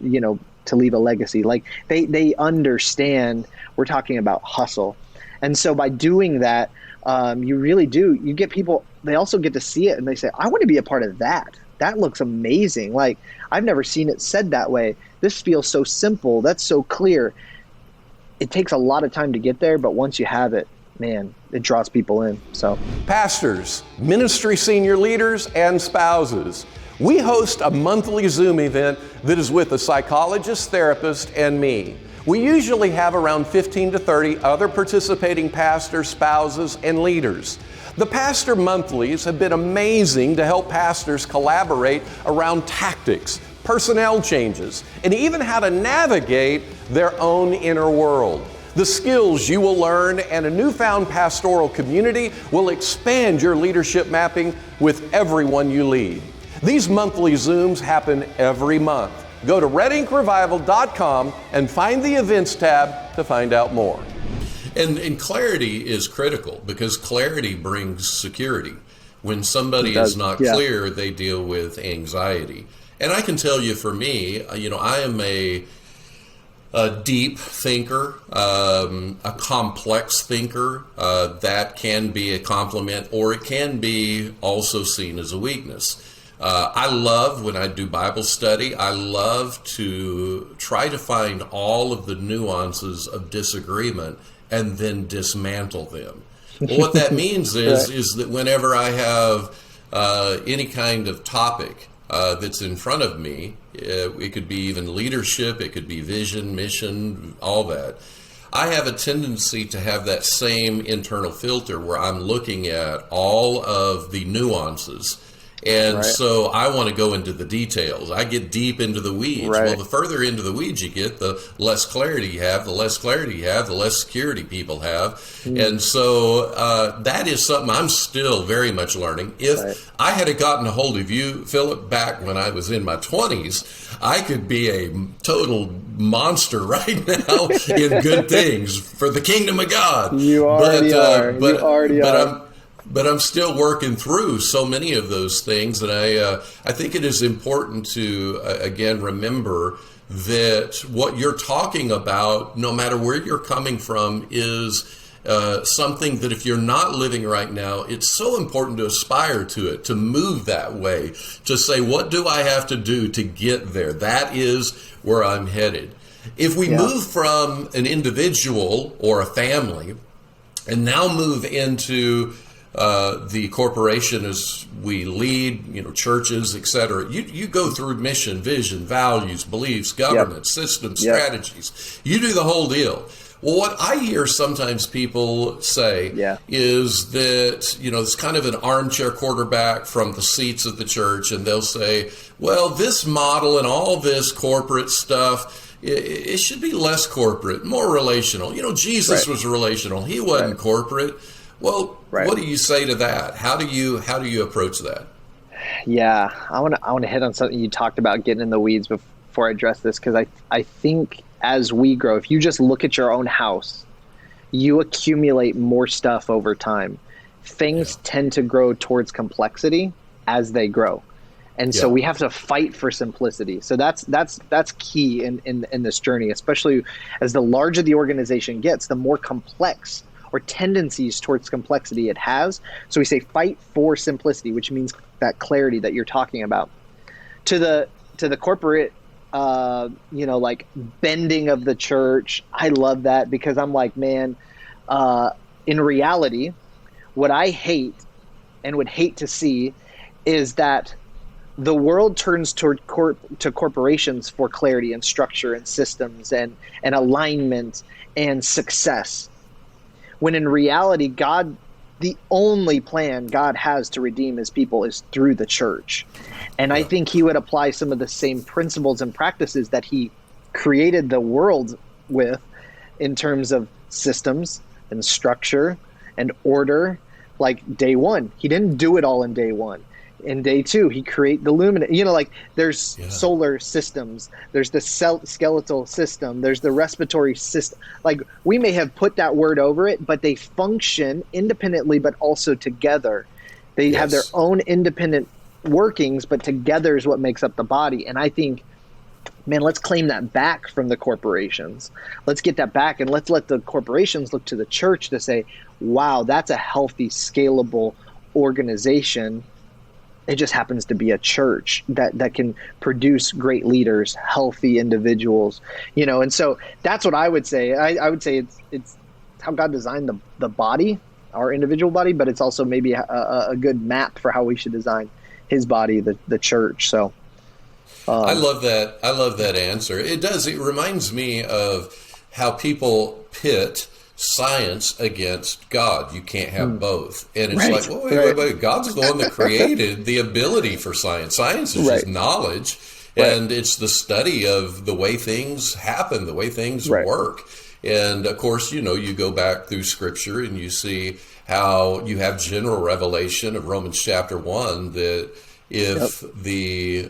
to leave a legacy. Like they understand we're talking about hustle. And so by doing that, you really do, you get people, they also get to see it and they say, I want to be a part of that. That looks amazing. Like, I've never seen it said that way. This feels so simple. That's so clear. It takes a lot of time to get there, but once you have it, man, it draws people in. So, pastors, ministry senior leaders, and spouses, we host a monthly Zoom event that is with a psychologist, therapist, and me. We usually have around 15 to 30 other participating pastors, spouses, and leaders. The Pastor Monthlies have been amazing to help pastors collaborate around tactics, personnel changes, and even how to navigate their own inner world. The skills you will learn and a newfound pastoral community will expand your leadership mapping with everyone you lead. These monthly Zooms happen every month. Go to RedInkRevival.com and find the events tab to find out more. And clarity is critical because clarity brings security. When somebody is not clear, they deal with anxiety. And I can tell you for me, I am a deep thinker, a complex thinker. That can be a compliment, or it can be also seen as a weakness. I love when I do Bible study, I love to try to find all of the nuances of disagreement and then dismantle them. Well, what that means is that whenever I have any kind of topic that's in front of me, it could be even leadership, it could be vision, mission, all that. I have a tendency to have that same internal filter where I'm looking at all of the nuances. And so I want to go into the details. I get deep into the weeds. Well, the further into the weeds you get, the less clarity you have, the less clarity you have, the less security people have. And so that is something I'm still very much learning. If I had gotten a hold of you, Philip, back when I was in my 20s, I could be a total monster right now in good things for the kingdom of God. You already are. You already are. But I'm still working through so many of those things, and I think it is important to, again, remember that what you're talking about, no matter where you're coming from, is something that if you're not living right now, it's so important to aspire to it, to move that way, to say, what do I have to do to get there? That is where I'm headed. If we move from an individual or a family and now move into the corporation as we lead, churches, et cetera, you go through mission, vision, values, beliefs, governance, systems, strategies. You do the whole deal. Well, what I hear sometimes people say is that, it's kind of an armchair quarterback from the seats of the church, and they'll say, well, this model and all this corporate stuff, it should be less corporate, more relational. Jesus was relational. He wasn't corporate. Well, what do you say to that? How do you approach that? Yeah, I want to hit on something you talked about, getting in the weeds before I address this, because I think as we grow, if you just look at your own house, you accumulate more stuff over time. Things tend to grow towards complexity as they grow. And so we have to fight for simplicity. So that's key in this journey, especially as the larger the organization gets, the more complex or tendencies towards complexity it has. So we say fight for simplicity, which means that clarity that you're talking about. To the corporate, like bending of the church, I love that, because I'm like, man, in reality, what I hate and would hate to see is that the world turns to corporations for clarity and structure and systems and alignment and success. When in reality, God, the only plan God has to redeem his people is through the church. And I think he would apply some of the same principles and practices that he created the world with in terms of systems and structure and order, like day one. He didn't do it all in day one. In day two, he created the luminous, there's solar systems, there's the skeletal system, there's the respiratory system. Like, we may have put that word over it, but they function independently, but also together. They have their own independent workings, but together is what makes up the body. And I think, man, let's claim that back from the corporations. Let's get that back, and let's let the corporations look to the church to say, wow, that's a healthy, scalable organization. It just happens to be a church that can produce great leaders, healthy individuals, and so that's what I would say. I would say it's how God designed the body, our individual body, but it's also maybe a good map for how we should design his body, the church. So I love that. I love that answer. It does. It reminds me of how people pit science against God. You can't have both. And it's like, wait. God's the one that created the ability for science. Science is just knowledge, and it's the study of the way things happen, the way things work. And of course, you go back through Scripture and you see how you have general revelation of Romans chapter 1 that if the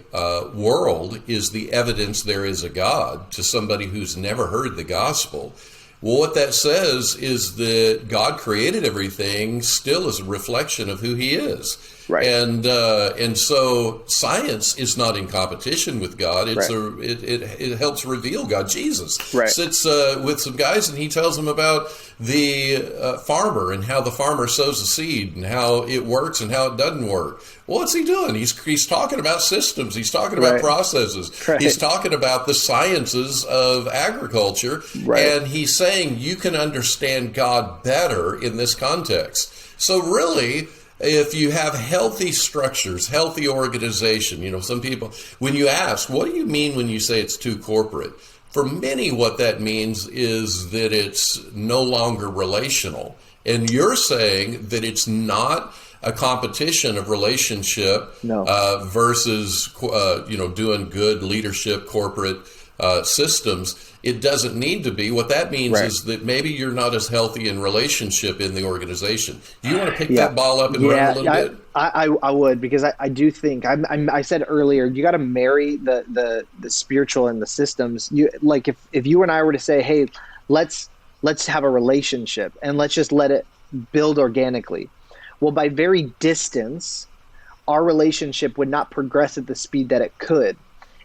world is the evidence there is a God to somebody who's never heard the gospel, well, what that says is that God created everything still as a reflection of who he is. Right. And so science is not in competition with God. It's it helps reveal God. Jesus sits with some guys and he tells them about the farmer and how the farmer sows a seed and how it works and how it doesn't work. Well, what's he doing? He's talking about systems. He's talking about processes. He's talking about the sciences of agriculture. And he's saying you can understand God better in this context. So really, if you have healthy structures, healthy organization, some people, when you ask, what do you mean when you say it's too corporate? For many, what that means is that it's no longer relational. And you're saying that it's not a competition of relationship versus, doing good leadership, corporate systems. It doesn't need to be. What that means is that maybe you're not as healthy in relationship in the organization. Do you want to pick that ball up and run a little bit? I would, because I do think I said earlier, you got to marry the spiritual and the systems. If you and I were to say, hey, let's have a relationship and let's just let it build organically. Well, by very distance, our relationship would not progress at the speed that it could.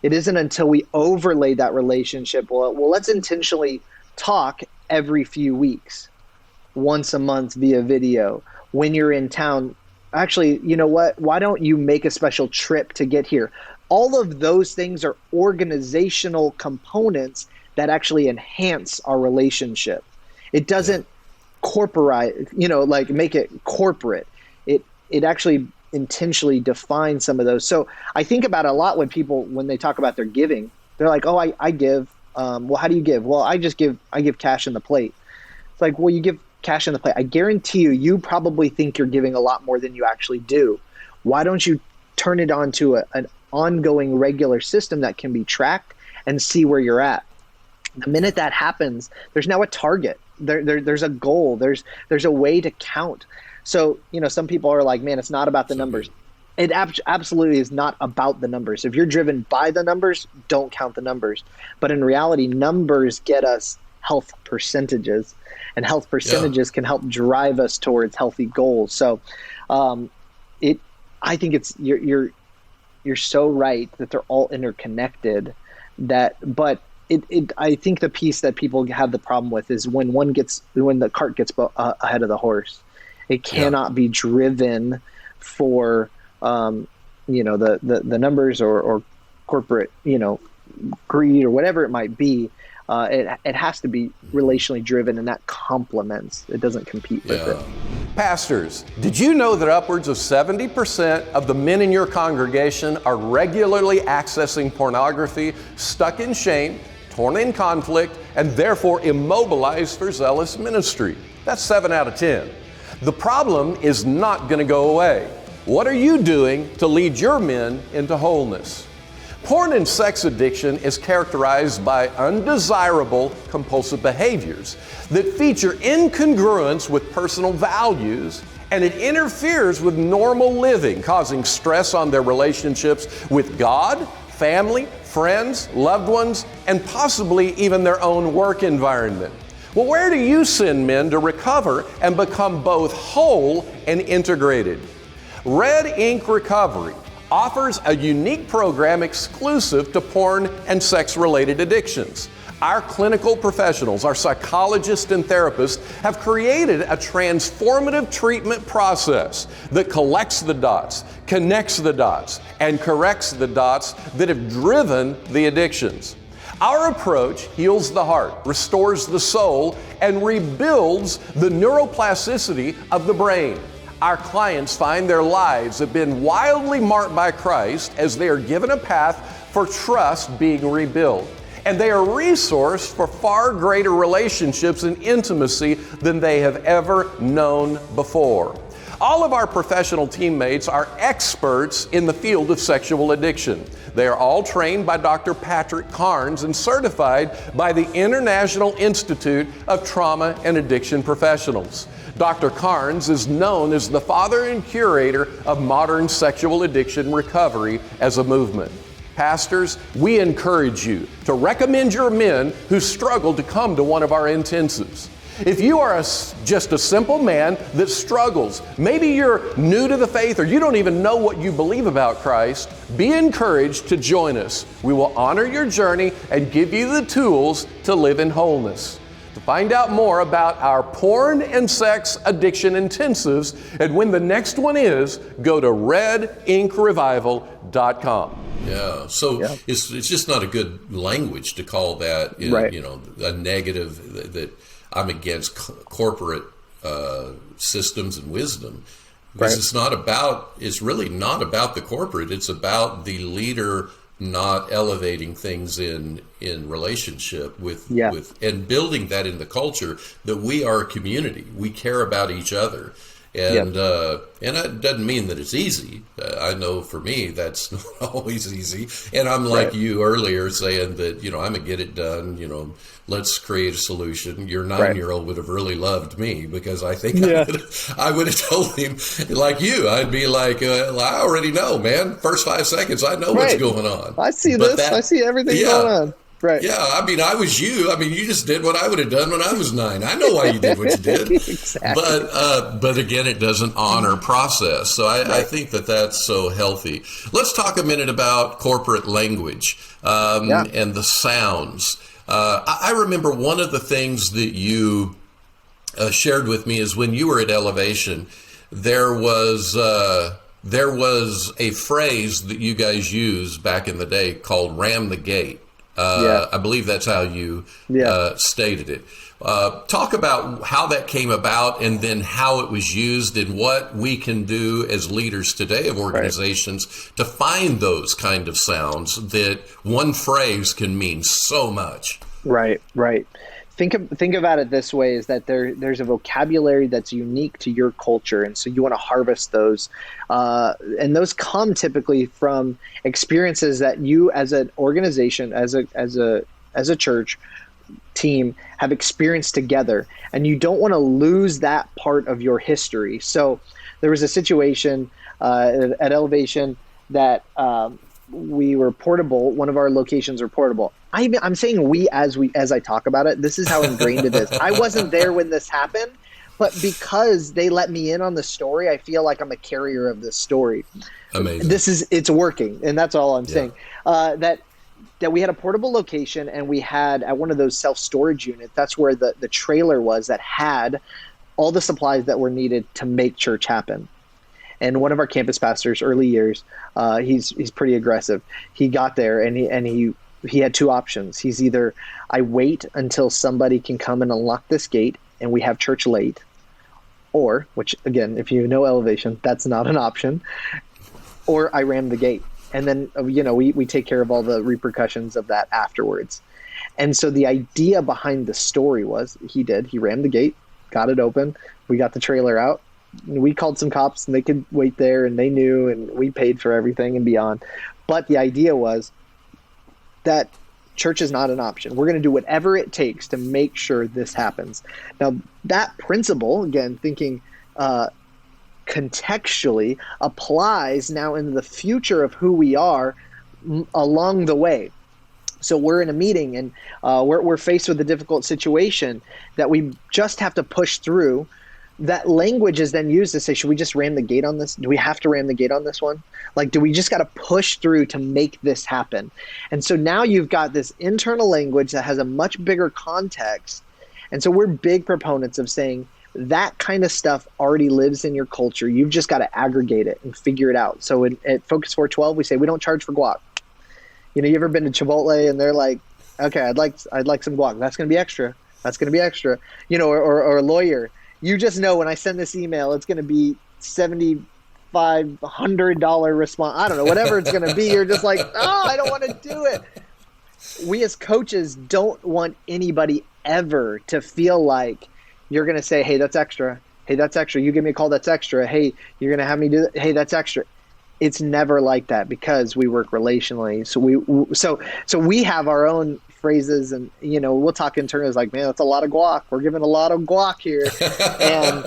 It isn't until we overlay that relationship. Well, let's intentionally talk every few weeks, once a month via video. When you're in town, actually, you know what? Why don't you make a special trip to get here? All of those things are organizational components that actually enhance our relationship. It doesn't corporate, like make it corporate. It actually intentionally defines some of those. So I think about it a lot when they talk about their giving. They're like, oh, I give. Well, how do you give? Well, I give cash in the plate. It's like, well, you give cash in the plate. I guarantee you probably think you're giving a lot more than you actually do. Why don't you turn it onto an ongoing regular system that can be tracked and see where you're at? The minute that happens, there's now a target. There's a goal. There's a way to count. So, some people are like, man, it's not about the numbers. It absolutely is not about the numbers. If you're driven by the numbers, don't count the numbers. But in reality, numbers get us health percentages, and health percentages can help drive us towards healthy goals. So, I think you're so right that they're all interconnected. I think the piece that people have the problem with is when the cart gets ahead of the horse. It cannot be driven for the numbers or corporate greed or whatever it might be. It has to be relationally driven, and that complements. It doesn't compete with it. Pastors, did you know that upwards of 70% of the men in your congregation are regularly accessing pornography, stuck in shame, torn in conflict, and therefore immobilized for zealous ministry? That's 7 out of 10. The problem is not going to go away. What are you doing to lead your men into wholeness? Porn and sex addiction is characterized by undesirable compulsive behaviors that feature incongruence with personal values, and it interferes with normal living, causing stress on their relationships with God, family, friends, loved ones, and possibly even their own work environment. Well, where do you send men to recover and become both whole and integrated? Red Ink Recovery offers a unique program exclusive to porn and sex-related addictions. Our clinical professionals, our psychologists and therapists, have created a transformative treatment process that collects the dots, connects the dots, and corrects the dots that have driven the addictions. Our approach heals the heart, restores the soul, and rebuilds the neuroplasticity of the brain. Our clients find their lives have been wildly marked by Christ as they are given a path for trust being rebuilt. And they are resourced for far greater relationships and intimacy than they have ever known before. All of our professional teammates are experts in the field of sexual addiction. They are all trained by Dr. Patrick Carnes and certified by the International Institute of Trauma and Addiction Professionals. Dr. Carnes is known as the father and curator of modern sexual addiction recovery as a movement. Pastors, we encourage you to recommend your men who struggle to come to one of our intensives. If you are just a simple man that struggles, maybe you're new to the faith or you don't even know what you believe about Christ, be encouraged to join us. We will honor your journey and give you the tools to live in wholeness. To find out more about our porn and sex addiction intensives and when the next one is, go to redinkrevival.com. Yeah, so it's just not a good language to call that, a negative that I'm against corporate systems and wisdom, because it's really not about the corporate. It's about the leader not elevating things in relationship with and building that in the culture that we are a community. We care about each other. And it doesn't mean that it's easy. I know for me, that's not always easy. And I'm like you earlier saying that, I'm a get it done, let's create a solution. Your 9-year-old would have really loved me because I think I would have told him like you. I'd be like, well, I already know, man. First 5 seconds, I know what's going on. I see this. I see everything going on. Right. Yeah, I mean, I was you. I mean, you just did what I would have done when I was 9. I know why you did what you did. Exactly. But again, it doesn't honor process. So I think that's so healthy. Let's talk a minute about corporate language and the sounds. I remember one of the things that you shared with me is when you were at Elevation, there was a phrase that you guys used back in the day called "ram the gate." I believe that's how you stated it. Talk about how that came about and then how it was used and what we can do as leaders today of organizations to find those kind of sounds that one phrase can mean so much. Right. Think about it this way: is that there's a vocabulary that's unique to your culture, and so you want to harvest those, and those come typically from experiences that you, as an organization, as a church team, have experienced together, and you don't want to lose that part of your history. So there was a situation at Elevation that we were portable. One of our locations were portable. I'm saying we as I talk about it. This is how ingrained it is. I wasn't there when this happened, but because they let me in on the story, I feel like I'm a carrier of this story. Amazing. It's working, and that's all I'm saying. That we had a portable location, and we had at one of those self-storage units. That's where the trailer was that had all the supplies that were needed to make church happen. And one of our campus pastors, early years, he's pretty aggressive. He got there and he had two options. He's either, I wait until somebody can come and unlock this gate and we have church late, or, which again, if you know Elevation, that's not an option, or I ram the gate. And then, we take care of all the repercussions of that afterwards. And so the idea behind the story was he rammed the gate, got it open. We got the trailer out. We called some cops and they could wait there and they knew, and we paid for everything and beyond. But the idea was that church is not an option. We're going to do whatever it takes to make sure this happens. Now, that principle, again, thinking contextually, applies now into the future of who we are along the way. So we're in a meeting and we're faced with a difficult situation that we just have to push through. That language is then used to say, should we just ram the gate on this? Do we have to ram the gate on this one? Like, do we just got to push through to make this happen? And so now you've got this internal language that has a much bigger context. And so we're big proponents of saying that kind of stuff already lives in your culture. You've just got to aggregate it and figure it out. So at Focus 412, we say we don't charge for guac. You ever been to Chipotle and they're like, okay, I'd like some guac. That's going to be extra. That's going to be extra. Or a lawyer. You just know when I send this email, it's going to be $7,500 response. I don't know, whatever it's going to be. You're just like, I don't want to do it. We as coaches don't want anybody ever to feel like you're going to say, hey, that's extra. Hey, that's extra. You give me a call, that's extra. Hey, you're going to have me do that. Hey, that's extra. It's never like that because we work relationally. So we have our own phrases, and we'll talk internally. It's like, man, that's a lot of guac. We're giving a lot of guac here, and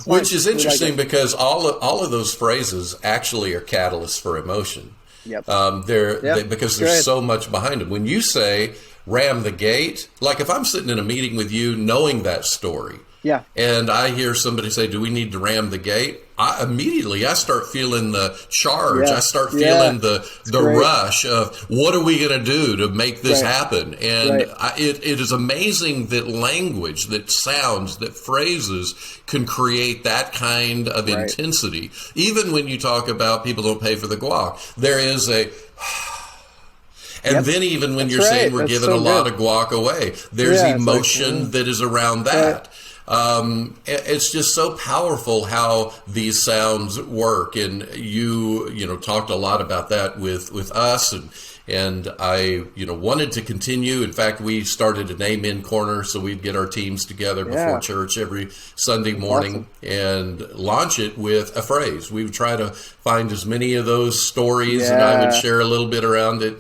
which is interesting because all of those phrases actually are catalysts for emotion. Yep. Because there's so much behind them. When you say ram the gate, like if I'm sitting in a meeting with you, knowing that story, and I hear somebody say, "Do we need to ram the gate?" I start feeling the charge. I start feeling the rush of what are we going to do to make this happen? And it is amazing that language, that sounds, that phrases can create that kind of intensity. Even when you talk about people don't pay for the guac, there is a... And then even when you're saying we're giving a lot of guac away, there's emotion that is around that. It's just so powerful how these sounds work, and you talked a lot about that with us, and I wanted to continue. In fact, we started an Amen Corner, so we'd get our teams together before church every Sunday morning and launch it with a phrase. We would try to find as many of those stories, and I would share a little bit around it.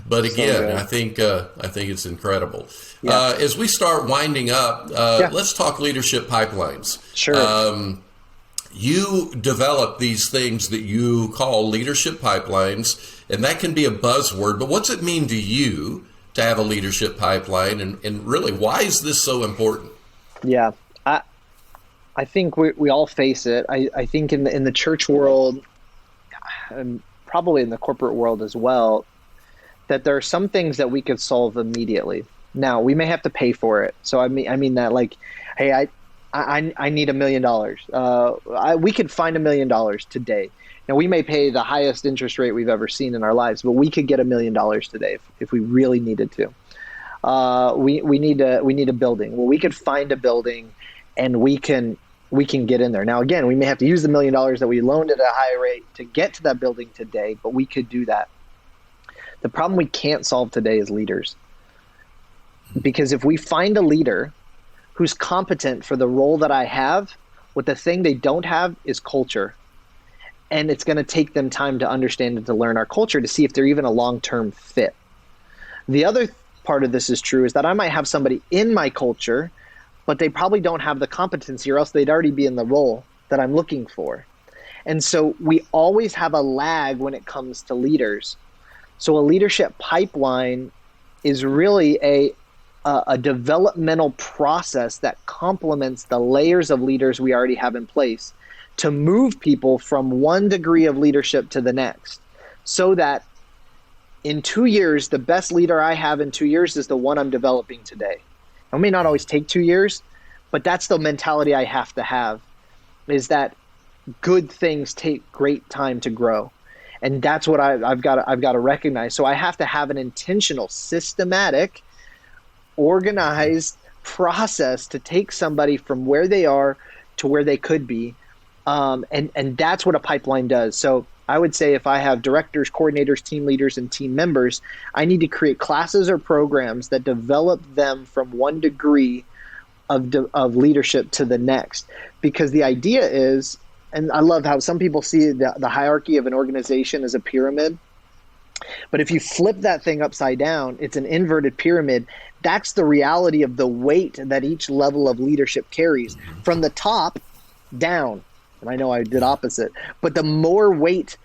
But again, I think it's incredible. As we start winding up, let's talk leadership pipelines. Sure. you develop these things that you call leadership pipelines, and that can be a buzzword, but what's it mean to you to have a leadership pipeline, and really, why is this so important? Yeah, I think we all face it. I think in the church world, and probably in the corporate world as well, that there are some things that we could solve immediately. Now, we may have to pay for it. So I mean that, like, hey, I need $1 million. We could find $1 million today. Now, we may pay the highest interest rate we've ever seen in our lives, but we could get $1 million today if we really needed to. We need a building. Well, we could find a building, and we can get in there. Now, again, we may have to use the $1 million that we loaned at a high rate to get to that building today, but we could do that. The problem we can't solve today is leaders. Because if we find a leader who's competent for the role that I have, what the thing they don't have is culture. And it's going to take them time to understand and to learn our culture to see if they're even a long-term fit. The other part of this is true is that I might have somebody in my culture, but they probably don't have the competency, or else they'd already be in the role that I'm looking for. And so we always have a lag when it comes to leaders. So a leadership pipeline is really a developmental process that complements the layers of leaders we already have in place to move people from one degree of leadership to the next, so that in 2 years, the best leader I have in 2 years is the one I'm developing today. It may not always take 2 years, but that's the mentality I have to have, is that good things take great time to grow. And that's what I've got to recognize. So I have to have an intentional, systematic, organized process to take somebody from where they are to where they could be. And that's what a pipeline does. So I would say if I have directors, coordinators, team leaders, and team members, I need to create classes or programs that develop them from one degree of leadership to the next. Because the idea is, and I love how some people see the hierarchy of an organization as a pyramid. But if you flip that thing upside down, it's an inverted pyramid. That's the reality of the weight that each level of leadership carries from the top down. And I know I did opposite, but the more weight,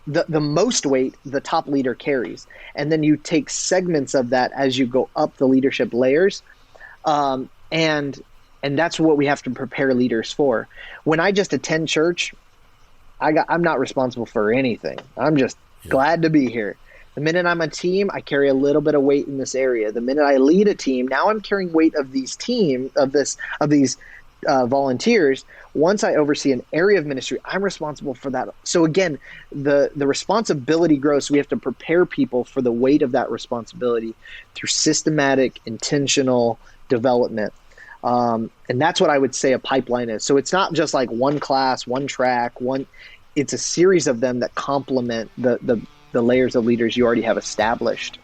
the most weight the top leader carries. And then you take segments of that as you go up the leadership layers. And that's what we have to prepare leaders for. When I just attend church, I'm not responsible for anything. I'm just glad to be here. The minute I'm a team, I carry a little bit of weight in this area. The minute I lead a team, now I'm carrying weight of these volunteers. Once I oversee an area of ministry, I'm responsible for that. So again, the responsibility grows. So we have to prepare people for the weight of that responsibility through systematic, intentional development. And that's what I would say a pipeline is. So it's not just like one class, one track, it's a series of them that complement the layers of leaders you already have established.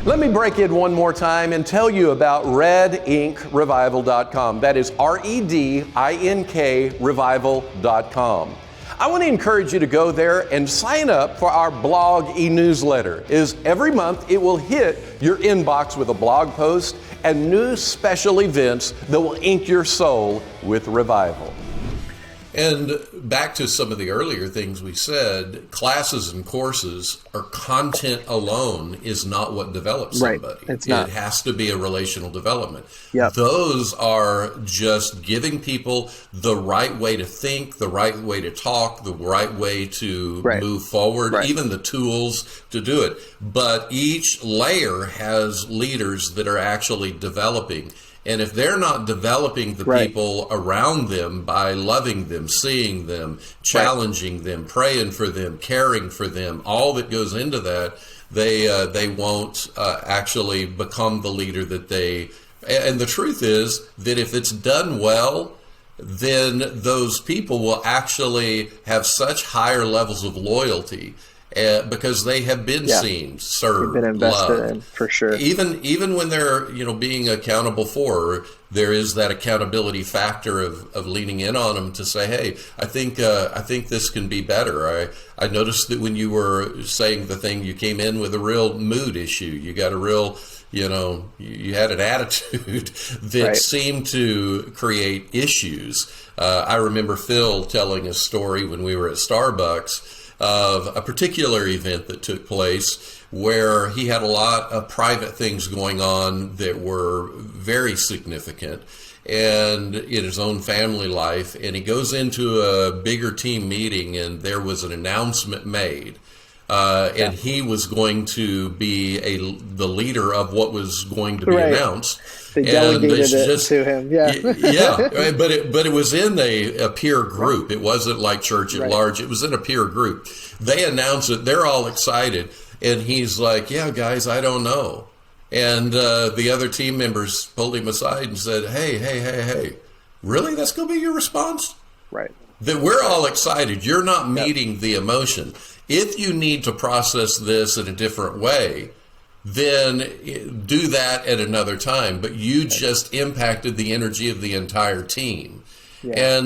Let me break in one more time and tell you about RedInkRevival.com. That is REDINK Revival.com. I want to encourage you to go there and sign up for our blog e-newsletter. Every month it will hit your inbox with a blog post and new special events that will ink your soul with revival. And back to some of the earlier things we said, classes and courses or content alone is not what develops somebody. Right. It's not. It has to be a relational development. Yep. Those are just giving people the right way to think, the right way to talk, the right way to move forward, even the tools to do it. But each layer has leaders that are actually developing. And if they're not developing the people around them by loving them, seeing them, challenging them, praying for them, caring for them, all that goes into that, they won't actually become the leader that they. And the truth is that if it's done well, then those people will actually have such higher levels of loyalty. Because they have been seen, served, been invested loved. In, for sure. Even when they're being accountable for, there is that accountability factor of leaning in on them to say, hey, I think this can be better. I noticed that when you were saying the thing, you came in with a real mood issue. You got a real you had an attitude that seemed to create issues. I remember Phil telling a story when we were at Starbucks of a particular event that took place where he had a lot of private things going on that were very significant and in his own family life. And he goes into a bigger team meeting, and there was an announcement made. And he was going to be the leader of what was going to be announced. They delegated it to him. But it was in a peer group. It wasn't like church at large. It was in a peer group. They announced it. They're all excited. And he's like, yeah, guys, I don't know. And the other team members pulled him aside and said, hey, really? That's going to be your response? Right. That we're all excited. You're not meeting the emotion. If you need to process this in a different way, then do that at another time. But you just impacted the energy of the entire team. Yeah.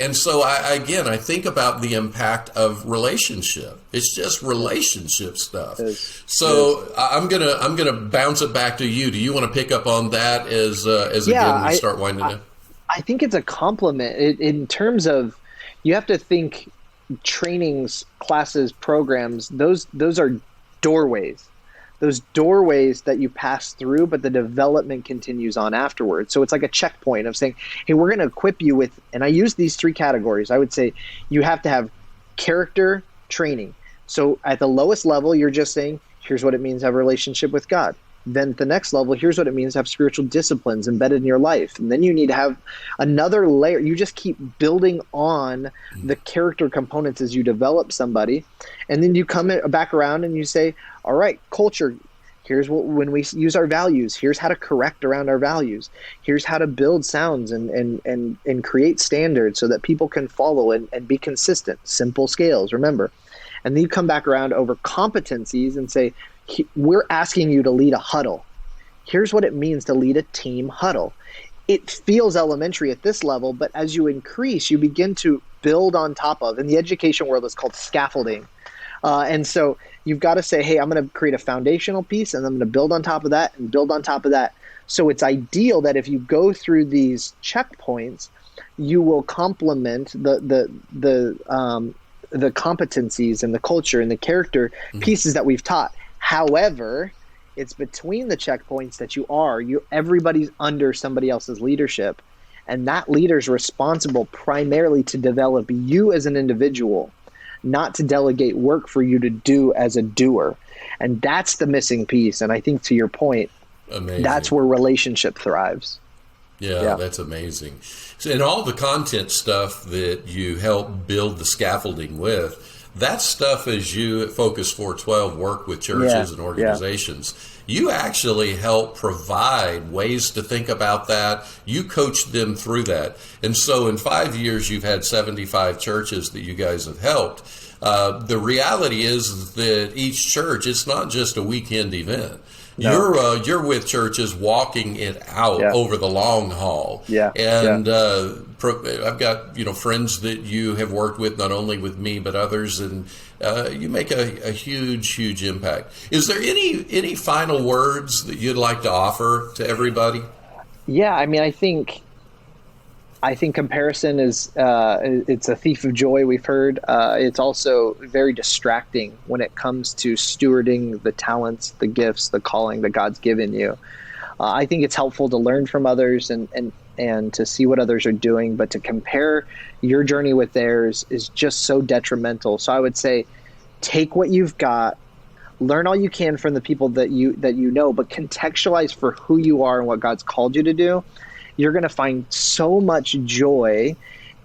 And so I think about the impact of relationship. It's just relationship stuff. So I'm gonna bounce it back to you. Do you want to pick up on that as again we start winding down? I think it's a compliment in terms of, you have to think trainings, classes, programs. Those are doorways. Those doorways that you pass through, but the development continues on afterwards. So it's like a checkpoint of saying, hey, we're going to equip you with, and I use these 3 categories. I would say you have to have character training. So at the lowest level, you're just saying, here's what it means to have a relationship with God. Then at the next level, here's what it means to have spiritual disciplines embedded in your life. And then you need to have another layer. You just keep building on the character components as you develop somebody. And then you come back around and you say, all right, culture, here's when we use our values, here's how to correct around our values. Here's how to build sounds and create standards so that people can follow and be consistent. Simple scales, remember. And then you come back around over competencies and say, we're asking you to lead a huddle. Here's what it means to lead a team huddle. It feels elementary at this level, but as you increase, you begin to build on top of. In the education world, it's called scaffolding. And so you've got to say, hey, I'm going to create a foundational piece, and I'm going to build on top of that and build on top of that. So it's ideal that if you go through these checkpoints, you will complement the competencies and the culture and the character pieces that we've taught. However, it's between the checkpoints that everybody's under somebody else's leadership, and that leader's responsible primarily to develop you as an individual, not to delegate work for you to do as a doer. And that's the missing piece. And I think, to your point, amazing. That's where relationship thrives. Yeah, that's amazing. So, and all the content stuff that you help build the scaffolding with, that stuff, as you at Focus 412 work with churches and organizations, you actually help provide ways to think about that. You coach them through that. And so in 5 years, you've had 75 churches that you guys have helped. The reality is that each church, it's not just a weekend event. No. You're with churches walking it out over the long haul. And I've got friends that you have worked with, not only with me but others, and you make a huge impact. Is there any final words that you'd like to offer to everybody? Yeah, I mean, I think comparison is it's a thief of joy. We've heard it's also very distracting when it comes to stewarding the talents, the gifts, the calling that God's given you. I think it's helpful to learn from others and to see what others are doing, but to compare your journey with theirs is just so detrimental. So I would say, take what you've got, learn all you can from the people that you know, but contextualize for who you are and what God's called you to do. You're going to find so much joy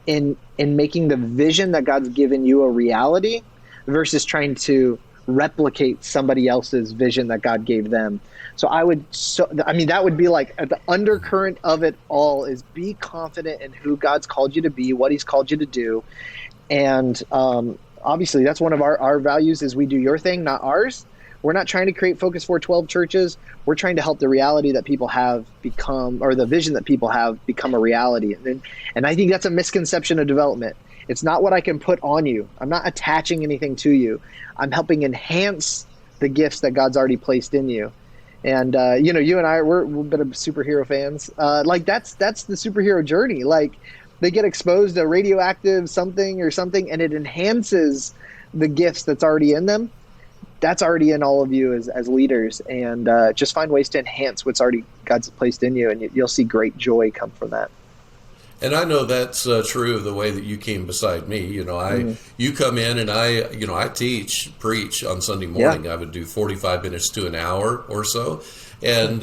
in making the vision that God's given you a reality versus trying to replicate somebody else's vision that God gave them. So that would be like the undercurrent of it all is be confident in who God's called you to be, what he's called you to do. And obviously that's one of our values is we do your thing, not ours. We're not trying to create Focus 412 churches. We're trying to help the reality that people have become, or the vision that people have become a reality. And I think that's a misconception of development. It's not what I can put on you. I'm not attaching anything to you. I'm helping enhance the gifts that God's already placed in you. And you and I, we're a bit of superhero fans. Like that's the superhero journey. Like they get exposed to radioactive something, and it enhances the gifts that's already in them. That's already in all of you as leaders, and just find ways to enhance what's already God's placed in you, and you'll see great joy come from that. And I know that's true of the way that you came beside me. You come in and I preach on Sunday morning. I would do 45 minutes to an hour or so. And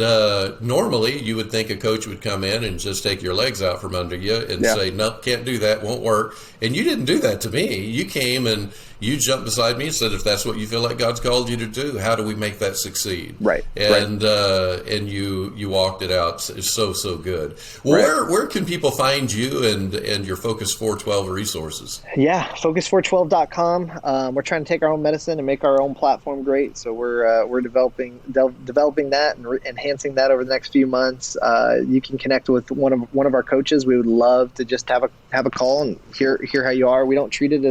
normally you would think a coach would come in and just take your legs out from under you and say, nope, can't do that, won't work. And you didn't do that to me. You came and you jumped beside me and said, if that's what you feel like God's called you to do, how do we make that succeed? Right. And you walked it out. It's so good. Well, where can people find you and your Focus 412 resources? Yeah, focus412.com. We're trying to take our own medicine and make our own platform great. So we're developing that and enhancing that over the next few months. You can connect with one of our coaches. We would love to just have a call and hear how you are. We treat it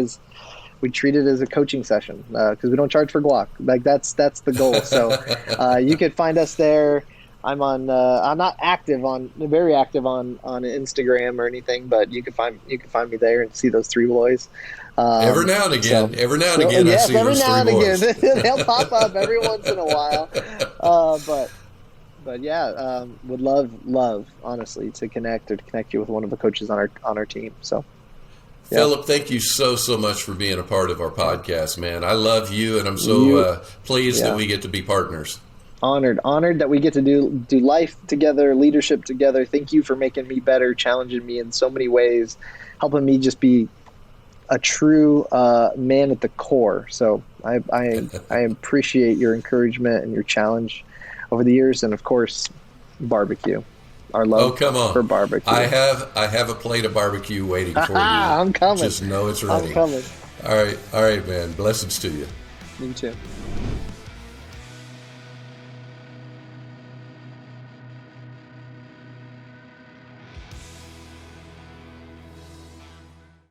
as a coaching session because we don't charge for guac. Like that's the goal. So you could find us there. I'm not very active on Instagram or anything, but you can find me there and see those three boys. Every now and again, I see those three boys. They'll pop up every once in a while. But yeah, would love honestly to connect you with one of the coaches on our team. So. Yeah. Philip, thank you so much for being a part of our podcast, man. I love you, and I'm so pleased that we get to be partners. Honored that we get to do life together, leadership together. Thank you for making me better, challenging me in so many ways, helping me just be a true man at the core. So I appreciate your encouragement and your challenge over the years, and of course, barbecue. Our love for barbecue. I have a plate of barbecue waiting for you. I'm coming. Just know it's ready. I'm coming. All right, man. Blessings to you. You too.